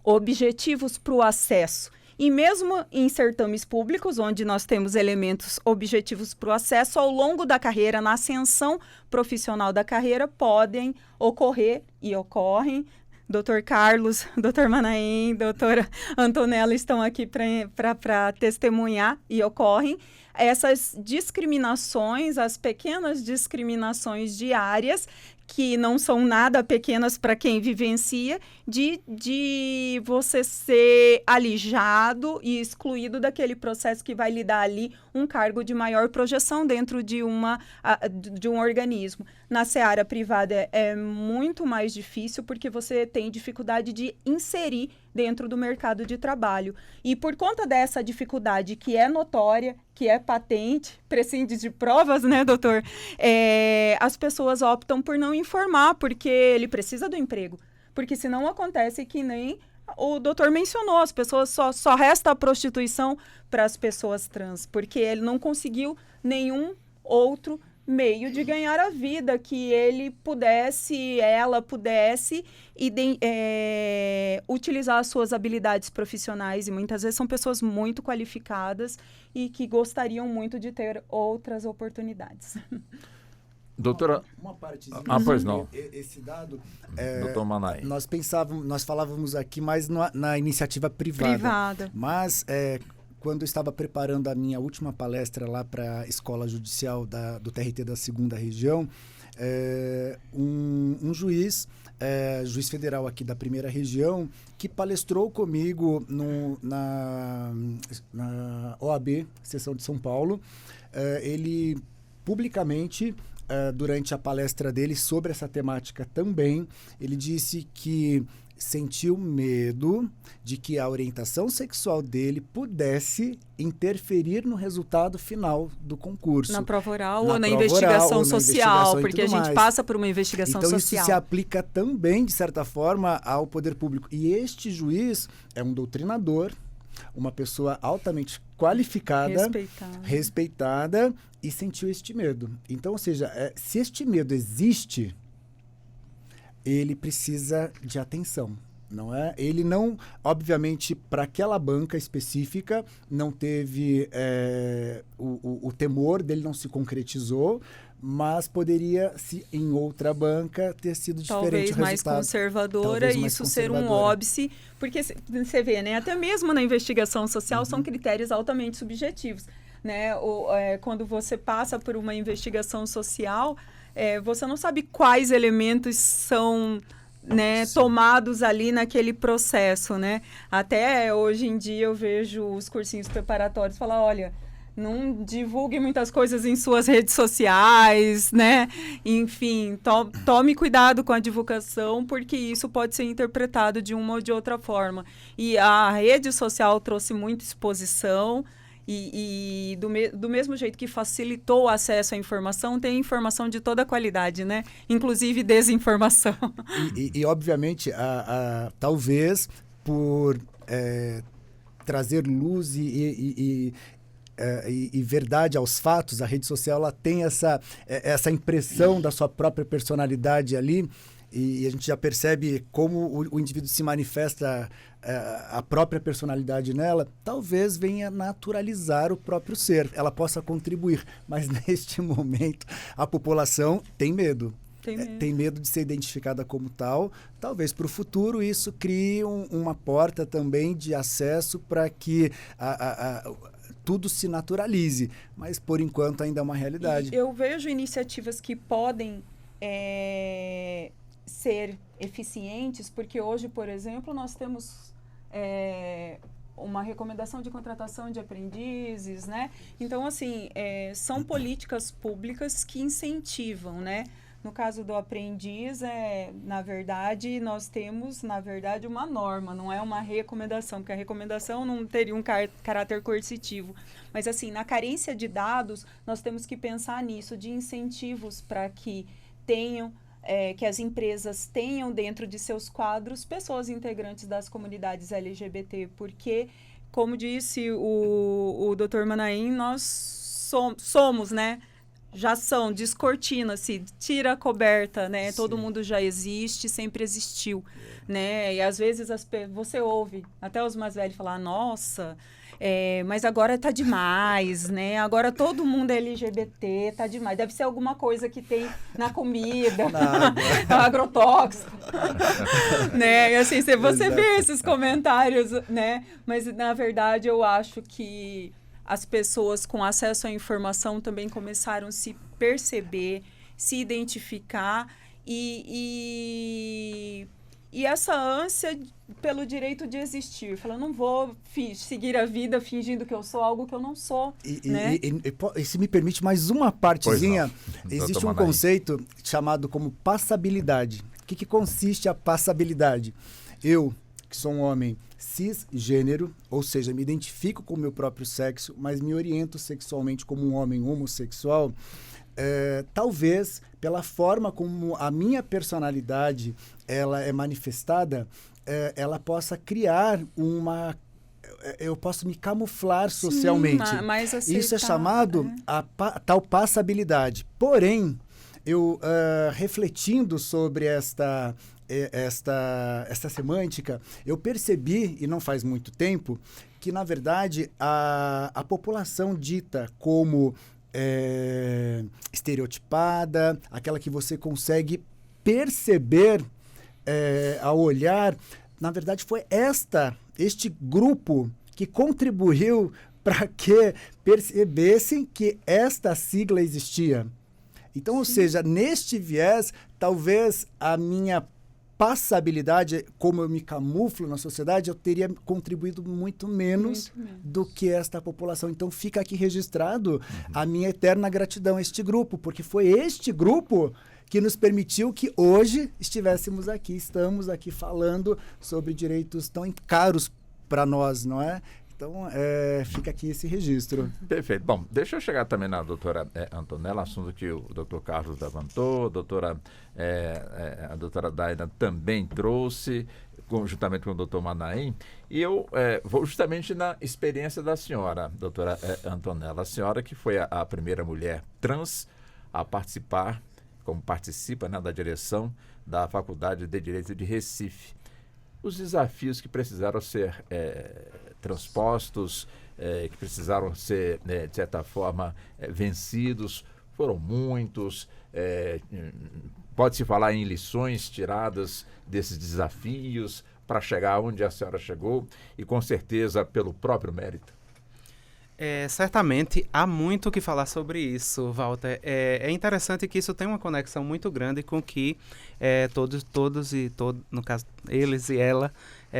objetivos para o acesso. E mesmo em certames públicos, onde nós temos elementos objetivos para o acesso, ao longo da carreira, na ascensão profissional da carreira, podem ocorrer e ocorrem. Dr. Carlos, Dr. Manaim, doutora Antonella estão aqui para testemunhar e ocorrem essas discriminações, as pequenas discriminações diárias, que não são nada pequenas para quem vivencia, de você ser alijado e excluído daquele processo que vai lhe dar ali um cargo de maior projeção dentro de um organismo. Na seara privada é muito mais difícil porque você tem dificuldade de inserir dentro do mercado de trabalho. E por conta dessa dificuldade que é notória, que é patente, prescinde de provas, né, doutor? As pessoas optam por não informar, porque ele precisa do emprego. Porque senão acontece que nem o doutor mencionou, as pessoas só resta a prostituição para as pessoas trans, porque ele não conseguiu nenhum outro meio de ganhar a vida, que ela pudesse utilizar as suas habilidades profissionais, e muitas vezes são pessoas muito qualificadas e que gostariam muito de ter outras oportunidades. Doutora... Uma partezinha. Pois não. Esse dado... Doutor Manaim. Nós falávamos aqui mais na iniciativa privada. Mas... quando eu estava preparando a minha última palestra lá para a Escola Judicial do TRT da 2ª Região, um juiz federal aqui da 1ª Região, que palestrou comigo na OAB, Seção de São Paulo, ele publicamente, durante a palestra dele sobre essa temática também, ele disse que sentiu medo de que a orientação sexual dele pudesse interferir no resultado final do concurso. Na prova oral ou na investigação social, porque a gente passa por uma investigação social. Então, isso se aplica também, de certa forma, ao poder público. E este juiz é um doutrinador, uma pessoa altamente qualificada, respeitada, e sentiu este medo. Então, ou seja, se este medo existe, ele precisa de atenção, não é? Ele não, obviamente, para aquela banca específica, não teve o temor dele, não se concretizou, mas poderia, se em outra banca, ter sido diferente o resultado. Mais conservadora, isso ser um óbice, porque você vê, né? Até mesmo na investigação social são critérios altamente subjetivos, né? Quando você passa por uma investigação social, você não sabe quais elementos são, né, tomados ali naquele processo, né? Até hoje em dia eu vejo os cursinhos preparatórios falar, olha, não divulgue muitas coisas em suas redes sociais, né? Enfim, tome cuidado com a divulgação, porque isso pode ser interpretado de uma ou de outra forma. E a rede social trouxe muita exposição, e do mesmo jeito que facilitou o acesso à informação, tem informação de toda qualidade, né? Inclusive desinformação. E obviamente, talvez por trazer luz e verdade aos fatos, a rede social ela tem essa impressão da sua própria personalidade ali, e a gente já percebe como o indivíduo se manifesta a própria personalidade nela, talvez venha naturalizar o próprio ser, ela possa contribuir, mas neste momento a população tem medo. Tem medo de ser identificada como tal. Talvez para o futuro isso crie uma porta também de acesso para que tudo se naturalize, mas por enquanto ainda é uma realidade. E eu vejo iniciativas que podem ser eficientes, porque hoje, por exemplo, nós temos uma recomendação de contratação de aprendizes, né? Então, assim, são políticas públicas que incentivam, né? No caso do aprendiz, na verdade, nós temos, uma norma, não é uma recomendação, porque a recomendação não teria um caráter coercitivo. Mas, assim, na carência de dados, nós temos que pensar nisso, de incentivos para que que as empresas tenham dentro de seus quadros pessoas integrantes das comunidades LGBT, porque, como disse o Dr. Manaim, nós somos, né? Já são, descortina-se, tira a coberta, né? Sim. Todo mundo já existe, sempre existiu, né? E às vezes você ouve até os mais velhos falar, nossa, mas agora tá demais, né? Agora todo mundo é LGBT, tá demais. Deve ser alguma coisa que tem na comida, agrotóxico, né? E assim, você vê esses comentários, né? Mas, na verdade, eu acho que as pessoas com acesso à informação também começaram a se perceber, se identificar e essa ânsia pelo direito de existir. Falando, não vou seguir a vida fingindo que eu sou algo que eu não sou. Né? E se me permite mais uma partezinha, existe um conceito chamado como passabilidade. O que consiste a passabilidade? Eu, que sou um homem cisgênero, ou seja, me identifico com o meu próprio sexo, mas me oriento sexualmente como um homem homossexual, talvez pela forma como a minha personalidade ela é manifestada, ela possa criar eu posso me camuflar socialmente. Sim, mais aceitar, isso é chamado a tal passabilidade. Porém, eu refletindo sobre esta semântica, eu percebi, e não faz muito tempo, que, na verdade, a população dita como estereotipada, aquela que você consegue perceber ao olhar, na verdade, foi este grupo que contribuiu para que percebessem que esta sigla existia. Então, ou seja, neste viés, talvez a minha passabilidade, como eu me camuflo na sociedade, eu teria contribuído muito menos do que esta população. Então, fica aqui registrado a minha eterna gratidão a este grupo, porque foi este grupo que nos permitiu que hoje estamos aqui falando sobre direitos tão caros para nós, não é? Então, fica aqui esse registro. Perfeito. Bom, deixa eu chegar também na doutora Antonella, assunto que o doutor Carlos levantou, a doutora Daina também trouxe, juntamente com o doutor Manaim, e eu vou justamente na experiência da senhora, doutora Antonella, a senhora que foi a primeira mulher trans a participar, como participa, né, da direção da Faculdade de Direito de Recife. Os desafios que precisaram ser transpostos, que precisaram ser, de certa forma, vencidos, foram muitos. Pode-se falar em lições tiradas desses desafios para chegar onde a senhora chegou e, com certeza, pelo próprio mérito. Certamente há muito o que falar sobre isso, Walter. É interessante que isso tem uma conexão muito grande com o que todos, no caso, eles e ela,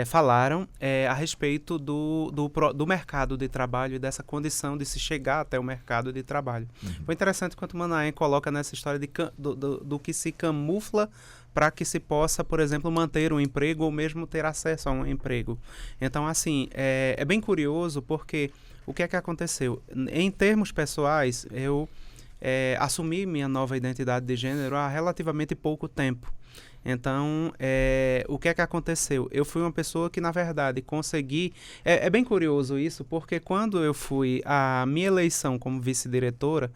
falaram a respeito do mercado de trabalho e dessa condição de se chegar até o mercado de trabalho. Foi interessante quanto o Manaim coloca nessa história do que se camufla para que se possa, por exemplo, manter um emprego ou mesmo ter acesso a um emprego. Então, assim, é bem curioso porque o que é que aconteceu? Em termos pessoais, eu assumi minha nova identidade de gênero há relativamente pouco tempo. Então, o que é que aconteceu? Eu fui uma pessoa que, na verdade, consegui... É bem curioso isso, porque quando eu fui à minha eleição como vice-diretora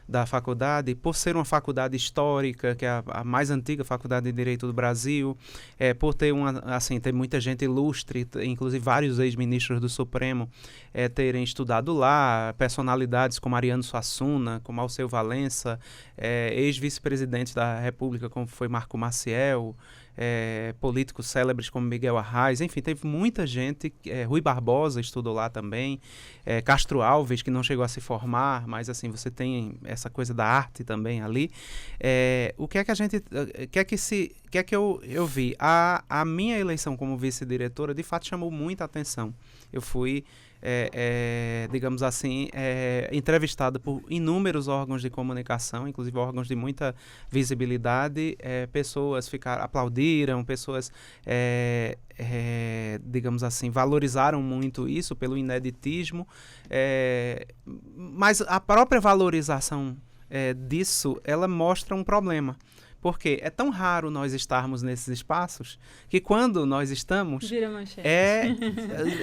da faculdade, por ser uma faculdade histórica, que é a mais antiga faculdade de Direito do Brasil, por ter ter muita gente ilustre, inclusive vários ex-ministros do Supremo terem estudado lá, personalidades como Ariano Suassuna, como Alceu Valença, ex-vice-presidentes da República, como foi Marco Maciel, políticos célebres como Miguel Arraes, enfim, teve muita gente, Rui Barbosa estudou lá também, Castro Alves, que não chegou a se formar, mas assim, você tem essa coisa da arte também ali. O que é que eu vi? A minha eleição como vice-diretora, de fato, chamou muita atenção. Eu fui digamos assim, entrevistado por inúmeros órgãos de comunicação, inclusive órgãos de muita visibilidade, pessoas aplaudiram, pessoas, digamos assim, valorizaram muito isso pelo ineditismo, mas a própria valorização disso, ela mostra um problema. Porque é tão raro nós estarmos nesses espaços que quando nós estamos... Vira manchete.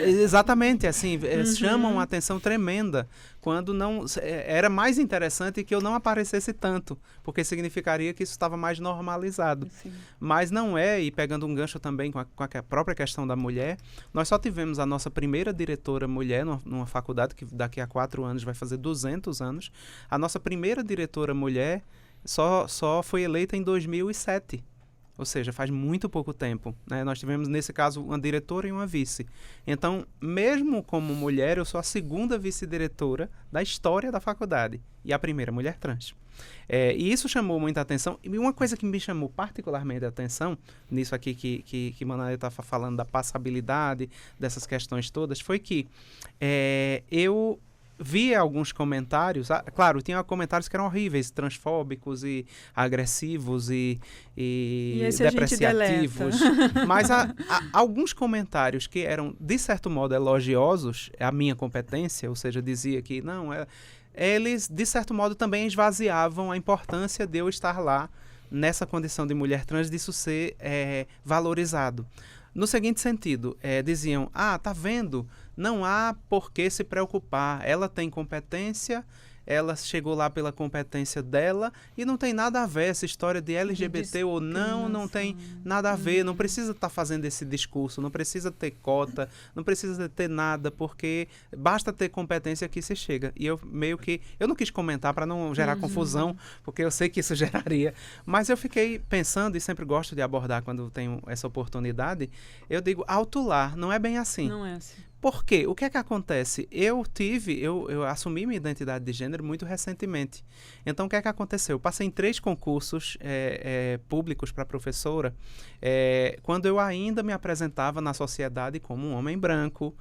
Exatamente, assim, chama uma atenção tremenda. Quando não... Era mais interessante que eu não aparecesse tanto, porque significaria que isso estava mais normalizado. Sim. Mas não é, e pegando um gancho também com a própria questão da mulher, nós só tivemos a nossa primeira diretora mulher numa faculdade que daqui a 4 anos vai fazer 200 anos. A nossa primeira diretora mulher... Só foi eleita em 2007, ou seja, faz muito pouco tempo, né? Nós tivemos, nesse caso, uma diretora e uma vice. Então, mesmo como mulher, eu sou a segunda vice-diretora da história da faculdade e a primeira mulher trans. E isso chamou muita atenção. E uma coisa que me chamou particularmente a atenção, nisso aqui que Manoel estava falando da passabilidade, dessas questões todas, foi que eu... vi alguns comentários, claro, tinha comentários que eram horríveis, transfóbicos e agressivos e depreciativos, mas alguns comentários que eram, de certo modo, elogiosos, a minha competência, ou seja, dizia que não, eles, de certo modo, também esvaziavam a importância de eu estar lá, nessa condição de mulher trans, disso ser valorizado. No seguinte sentido, diziam, tá vendo? Não há por que se preocupar. Ela tem competência, ela chegou lá pela competência dela e não tem nada a ver essa história de LGBT ou não tem nada a ver. Não precisa estar fazendo esse discurso, não precisa ter cota, não precisa ter nada, porque basta ter competência que se chega. E eu não quis comentar para não gerar confusão, porque eu sei que isso geraria, mas eu fiquei pensando, e sempre gosto de abordar quando tenho essa oportunidade, eu digo, alto lá, não é bem assim. Não é assim. Por quê? O que é que acontece? Eu assumi minha identidade de gênero muito recentemente. Então, o que é que aconteceu? Eu passei em 3 concursos públicos para professora, quando eu ainda me apresentava na sociedade como um homem branco,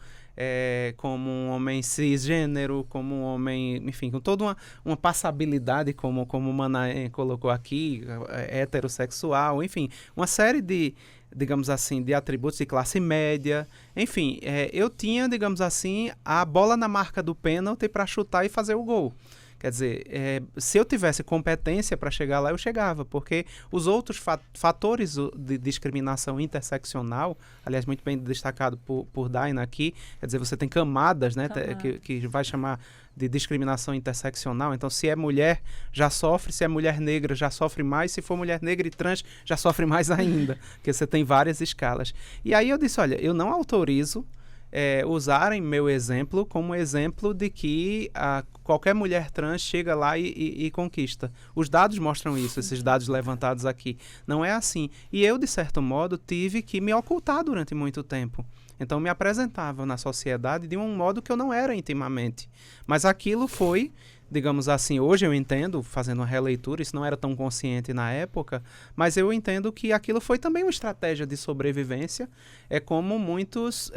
como um homem cisgênero, como um homem, enfim, com toda uma passabilidade, como o Manaé colocou aqui, heterossexual, enfim, uma série de, digamos assim, de atributos de classe média. Enfim, eu tinha, digamos assim, a bola na marca do pênalti para chutar e fazer o gol. Quer dizer, se eu tivesse competência para chegar lá, eu chegava, porque os outros fatores de discriminação interseccional, aliás, muito bem destacado por Daina aqui, quer dizer, você tem camadas, né, que vai chamar de discriminação interseccional. Então, se é mulher, já sofre, se é mulher negra, já sofre mais, se for mulher negra e trans, já sofre mais ainda, porque você tem várias escalas. E aí eu disse, olha, eu não autorizo usarem meu exemplo como exemplo de que qualquer mulher trans chega lá e conquista. Os dados mostram isso, esses dados levantados aqui. Não é assim. E eu, de certo modo, tive que me ocultar durante muito tempo. Então, me apresentava na sociedade de um modo que eu não era intimamente. Mas aquilo foi, digamos assim, hoje eu entendo, fazendo uma releitura, isso não era tão consciente na época, mas eu entendo que aquilo foi também uma estratégia de sobrevivência. É como muitos,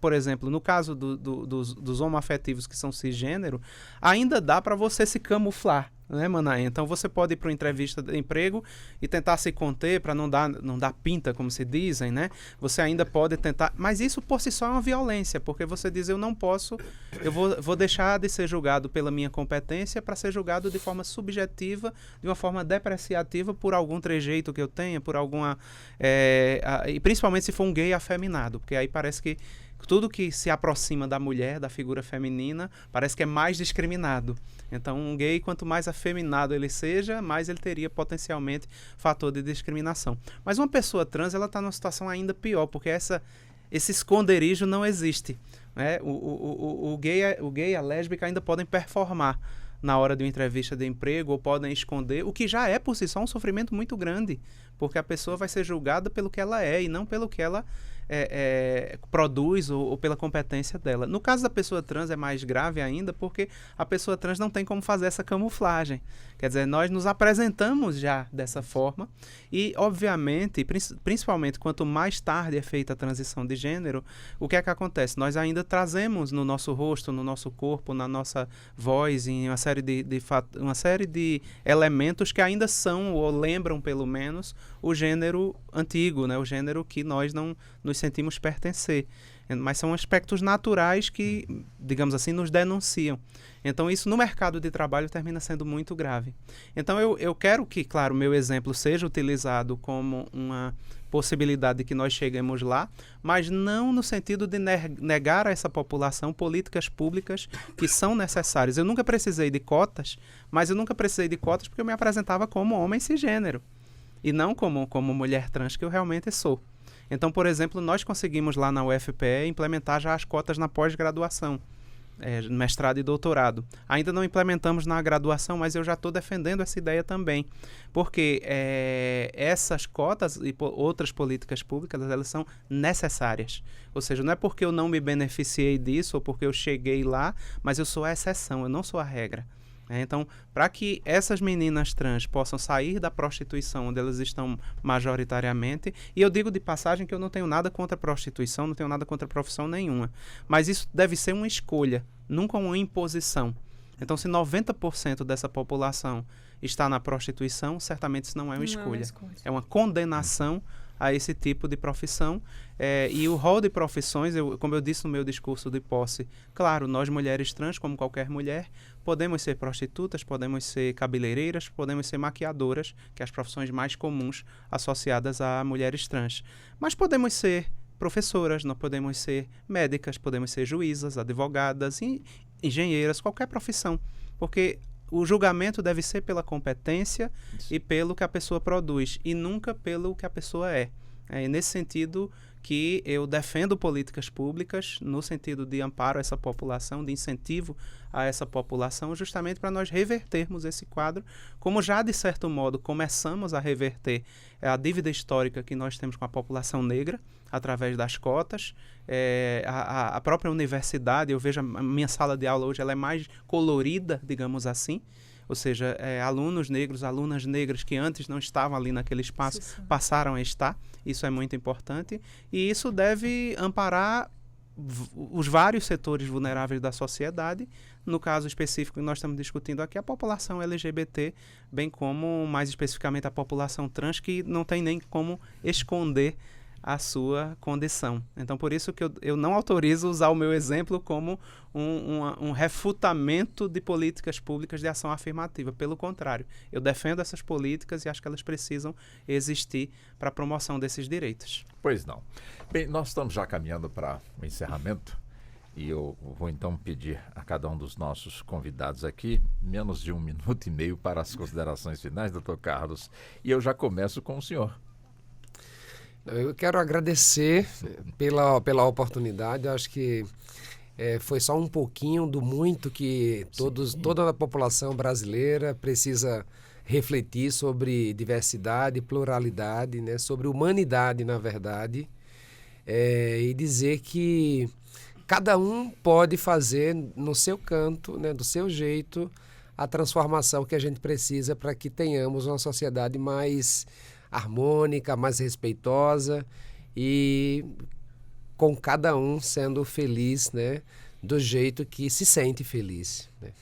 por exemplo, no caso dos homoafetivos que são cisgênero, ainda dá para você se camuflar, né, Manaé? Então você pode ir para uma entrevista de emprego e tentar se conter para não dar pinta, como se dizem, né? Você ainda pode tentar, mas isso por si só é uma violência, porque você diz, eu não posso, eu vou deixar de ser julgado pela minha competência para ser julgado de forma subjetiva, de uma forma depreciativa por algum trejeito que eu tenha, por alguma... e principalmente se for um gay afeminado, porque aí parece que tudo que se aproxima da mulher, da figura feminina, parece que é mais discriminado. Então, um gay, quanto mais afeminado ele seja, mais ele teria potencialmente fator de discriminação. Mas uma pessoa trans, ela está numa situação ainda pior, porque esse esconderijo não existe. Né? O gay e a lésbica ainda podem performar na hora de uma entrevista de emprego, ou podem esconder, o que já é por si só um sofrimento muito grande, porque a pessoa vai ser julgada pelo que ela é e não pelo que ela produz ou pela competência dela. No caso da pessoa trans é mais grave ainda, porque a pessoa trans não tem como fazer essa camuflagem. Quer dizer, nós nos apresentamos já dessa forma e, obviamente, principalmente quanto mais tarde é feita a transição de gênero, o que é que acontece? Nós ainda trazemos no nosso rosto, no nosso corpo, na nossa voz, em uma série de elementos que ainda são, ou lembram pelo menos, o gênero antigo, né? O gênero que nós não nos sentimos pertencer. Mas são aspectos naturais que, digamos assim, nos denunciam. Então, isso no mercado de trabalho termina sendo muito grave. Então, eu quero que, claro, o meu exemplo seja utilizado como uma possibilidade de que nós cheguemos lá, mas não no sentido de negar a essa população políticas públicas que são necessárias. Eu nunca precisei de cotas, mas eu nunca precisei de cotas porque eu me apresentava como homem cisgênero e não como mulher trans que eu realmente sou. Então, por exemplo, nós conseguimos lá na UFPE implementar já as cotas na pós-graduação, mestrado e doutorado. Ainda não implementamos na graduação, mas eu já estou defendendo essa ideia também, porque essas cotas e outras políticas públicas, elas são necessárias. Ou seja, não é porque eu não me beneficiei disso ou porque eu cheguei lá, mas eu sou a exceção, eu não sou a regra. Então, para que essas meninas trans possam sair da prostituição, onde elas estão majoritariamente, e eu digo de passagem que eu não tenho nada contra a prostituição, não tenho nada contra a profissão nenhuma, mas isso deve ser uma escolha, nunca uma imposição. Então, se 90% dessa população está na prostituição, certamente isso não é uma escolha. É uma condenação a esse tipo de profissão. E o rol de profissões, como eu disse no meu discurso de posse, claro, nós mulheres trans, como qualquer mulher, podemos ser prostitutas, podemos ser cabeleireiras, podemos ser maquiadoras, que são as profissões mais comuns associadas a mulheres trans. Mas podemos ser professoras, nós podemos ser médicas, podemos ser juízas, advogadas, engenheiras, qualquer profissão. Porque o julgamento deve ser pela competência e pelo que a pessoa produz, e nunca pelo que a pessoa é. É nesse sentido que eu defendo políticas públicas, no sentido de amparo a essa população, de incentivo a essa população, justamente para nós revertermos esse quadro, como já, de certo modo, começamos a reverter a dívida histórica que nós temos com a população negra, através das cotas. A própria universidade, eu vejo a minha sala de aula hoje, ela é mais colorida, digamos assim, ou seja, alunos negros, alunas negras que antes não estavam ali naquele espaço, passaram a estar. Isso é muito importante e isso deve amparar os vários setores vulneráveis da sociedade. No caso específico que nós estamos discutindo aqui, a população LGBT, bem como, mais especificamente, a população trans, que não tem nem como esconder a sua condição. Então, por isso que eu não autorizo usar o meu exemplo como um refutamento de políticas públicas de ação afirmativa. Pelo contrário, eu defendo essas políticas e acho que elas precisam existir para a promoção desses direitos. Pois não. Bem, nós estamos já caminhando para o encerramento e eu vou então pedir a cada um dos nossos convidados aqui menos de 1 minuto e meio para as considerações finais, doutor Carlos. E eu já começo com o senhor. Eu quero agradecer pela oportunidade. Eu acho que foi só um pouquinho do muito que toda a população brasileira precisa refletir sobre diversidade, pluralidade, né, sobre humanidade, na verdade, e dizer que cada um pode fazer no seu canto, né, do seu jeito, a transformação que a gente precisa para que tenhamos uma sociedade mais harmônica, mais respeitosa e com cada um sendo feliz, né, do jeito que se sente feliz, né?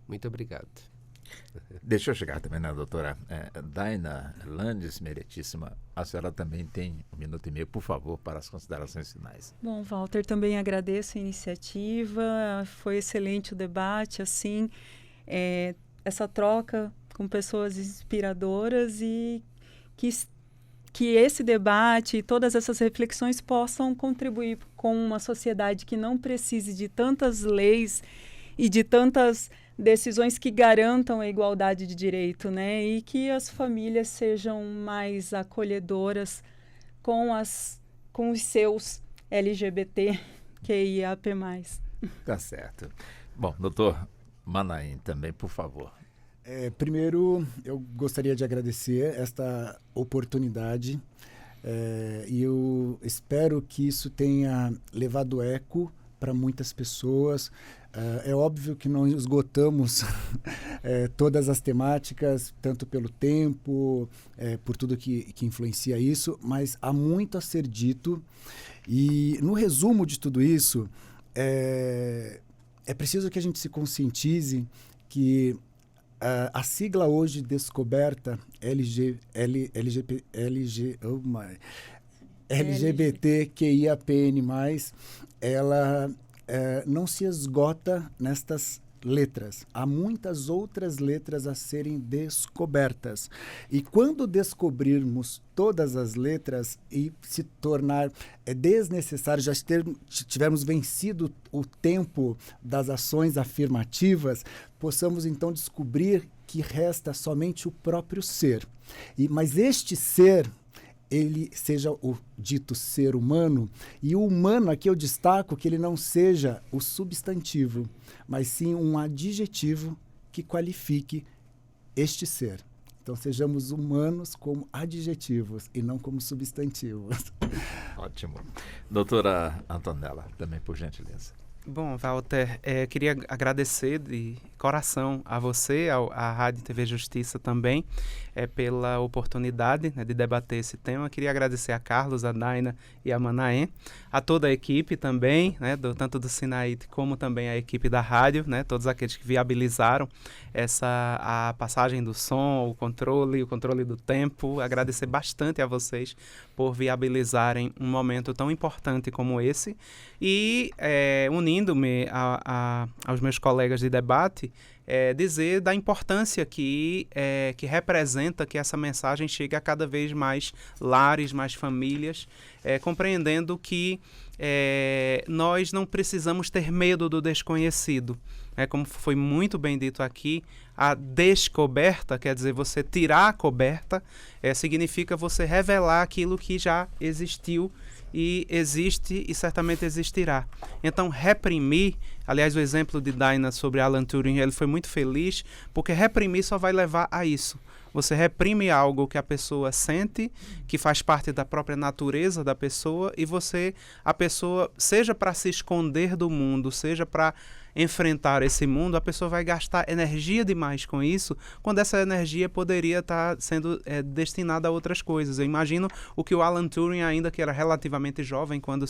Muito obrigado. Deixa eu chegar também na doutora Daina Landes, meritíssima. A senhora também tem 1 minuto e meio, por favor, para as considerações finais. Bom, Walter, também agradeço a iniciativa, foi excelente o debate, assim, essa troca com pessoas inspiradoras e que que esse debate e todas essas reflexões possam contribuir com uma sociedade que não precise de tantas leis e de tantas decisões que garantam a igualdade de direito, né? E que as famílias sejam mais acolhedoras com os seus LGBTQIAP+. Tá certo. Bom, doutor Manahem também, por favor. Primeiro, eu gostaria de agradecer esta oportunidade e eu espero que isso tenha levado eco para muitas pessoas. É óbvio que não esgotamos todas as temáticas, tanto pelo tempo, por tudo que influencia isso, mas há muito a ser dito. E no resumo de tudo isso, é preciso que a gente se conscientize que a sigla hoje descoberta LGBTQIAPN+, ela não se esgota nestas letras. Há muitas outras letras a serem descobertas. E quando descobrirmos todas as letras e se tornar desnecessário, já tivermos vencido o tempo das ações afirmativas, possamos então descobrir que resta somente o próprio ser. Mas este ser, ele seja o dito ser humano, e o humano aqui eu destaco que ele não seja o substantivo, mas sim um adjetivo que qualifique este ser. Então sejamos humanos como adjetivos e não como substantivos. Ótimo. Doutora Antonella, também por gentileza. Bom, Walter, queria agradecer de coração a você, à Rádio TV Justiça também, pela oportunidade, né, de debater esse tema. Queria agradecer a Carlos, a Daina e a Manahem, a toda a equipe também, né, tanto do Sinaíte como também a equipe da rádio, né, todos aqueles que viabilizaram a passagem do som, o controle do tempo. Agradecer bastante a vocês por viabilizarem um momento tão importante como esse e unindo-me aos meus colegas de debate, dizer da importância que representa que essa mensagem chegue a cada vez mais lares, mais famílias, compreendendo que nós não precisamos ter medo do desconhecido. Como foi muito bem dito aqui, a descoberta, quer dizer, você tirar a coberta, significa você revelar aquilo que já existiu e existe e certamente existirá. Então, reprimir, aliás, o exemplo de Daina sobre Alan Turing, ele foi muito feliz, porque reprimir só vai levar a isso. Você reprime algo que a pessoa sente, que faz parte da própria natureza da pessoa, e a pessoa, seja para se esconder do mundo, seja para enfrentar esse mundo, a pessoa vai gastar energia demais com isso, quando essa energia poderia estar sendo destinada a outras coisas. Eu imagino o que o Alan Turing, ainda que era relativamente jovem, quando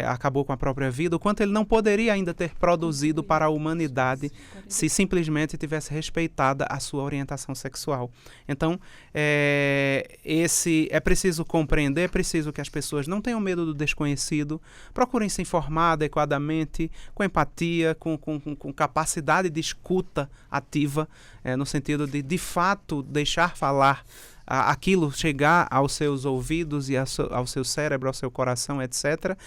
acabou com a própria vida, o quanto ele não poderia ainda ter produzido para a humanidade se simplesmente tivesse respeitada a sua orientação sexual. Então, é preciso compreender, é preciso que as pessoas não tenham medo do desconhecido, procurem se informar adequadamente, com empatia, com capacidade de escuta ativa, no sentido de fato, deixar falar aquilo chegar aos seus ouvidos e ao seu cérebro, ao seu coração, etc.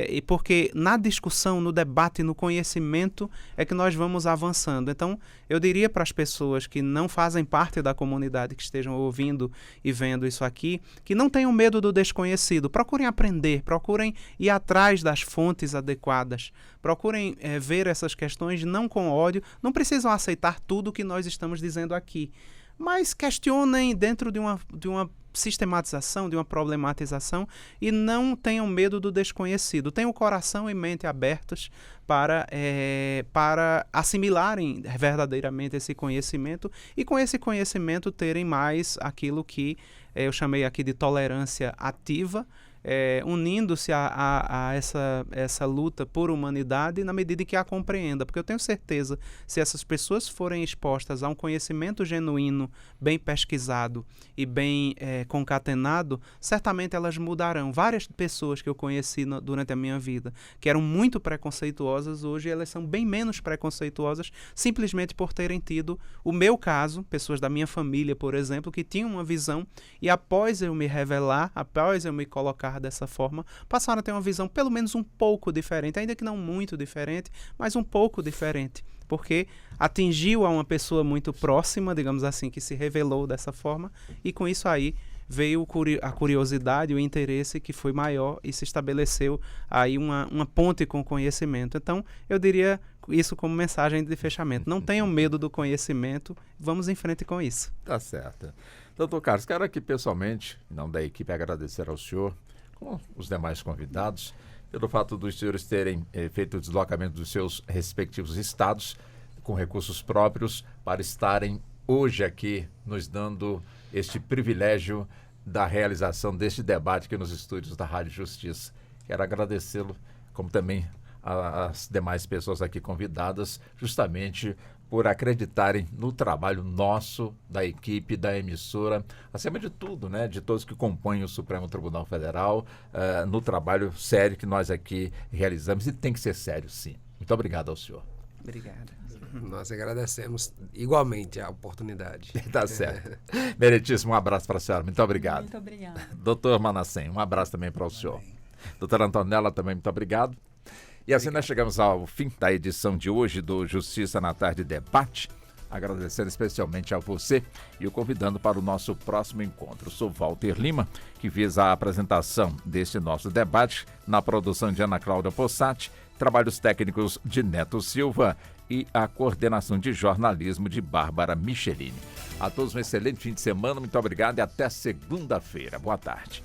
E porque na discussão, no debate, no conhecimento é que nós vamos avançando. Então, eu diria para as pessoas que não fazem parte da comunidade, que estejam ouvindo e vendo isso aqui, que não tenham medo do desconhecido. Procurem aprender, procurem ir atrás das fontes adequadas, procurem ver essas questões não com ódio, não precisam aceitar tudo que nós estamos dizendo aqui, mas questionem dentro de uma sistematização, de uma problematização, e não tenham medo do desconhecido. Tenham o coração e mente abertos para assimilarem verdadeiramente esse conhecimento e com esse conhecimento terem mais aquilo que eu chamei aqui de tolerância ativa, unindo-se a essa luta por humanidade na medida em que a compreenda, porque eu tenho certeza, se essas pessoas forem expostas a um conhecimento genuíno, bem pesquisado e bem concatenado, certamente elas mudarão. Várias pessoas que eu conheci durante a minha vida, que eram muito preconceituosas, hoje elas são bem menos preconceituosas, simplesmente por terem tido o meu caso, pessoas da minha família, por exemplo, que tinham uma visão e após eu me revelar, após eu me colocar dessa forma, passaram a ter uma visão pelo menos um pouco diferente, ainda que não muito diferente, mas um pouco diferente, porque atingiu a uma pessoa muito próxima, digamos assim, que se revelou dessa forma, e com isso aí veio a curiosidade, o interesse que foi maior e se estabeleceu aí uma ponte com o conhecimento. Então, eu diria isso como mensagem de fechamento. Não tenham medo do conhecimento, vamos em frente com isso. Tá certo. Doutor Carlos, quero aqui pessoalmente, em nome da equipe, agradecer ao senhor, como os demais convidados, pelo fato dos senhores terem feito o deslocamento dos seus respectivos estados com recursos próprios para estarem hoje aqui nos dando este privilégio da realização deste debate aqui nos estúdios da Rádio Justiça. Quero agradecê-lo, como também as demais pessoas aqui convidadas, justamente por acreditarem no trabalho nosso, da equipe, da emissora, acima de tudo, né, de todos que compõem o Supremo Tribunal Federal, no trabalho sério que nós aqui realizamos, e tem que ser sério, sim. Muito obrigado ao senhor. Obrigado. Nós agradecemos igualmente a oportunidade. Tá certo. Meritíssimo, um abraço para a senhora. Muito obrigado. Muito obrigada. Doutor Manassem, um abraço também para o senhor. Doutora Antonella, também muito obrigado. E assim nós chegamos ao fim da edição de hoje do Justiça na Tarde Debate, agradecendo especialmente a você e o convidando para o nosso próximo encontro. Sou Walter Lima, que fiz a apresentação deste nosso debate na produção de Ana Cláudia Possati, trabalhos técnicos de Neto Silva e a coordenação de jornalismo de Bárbara Michelini. A todos um excelente fim de semana, muito obrigado e até segunda-feira. Boa tarde.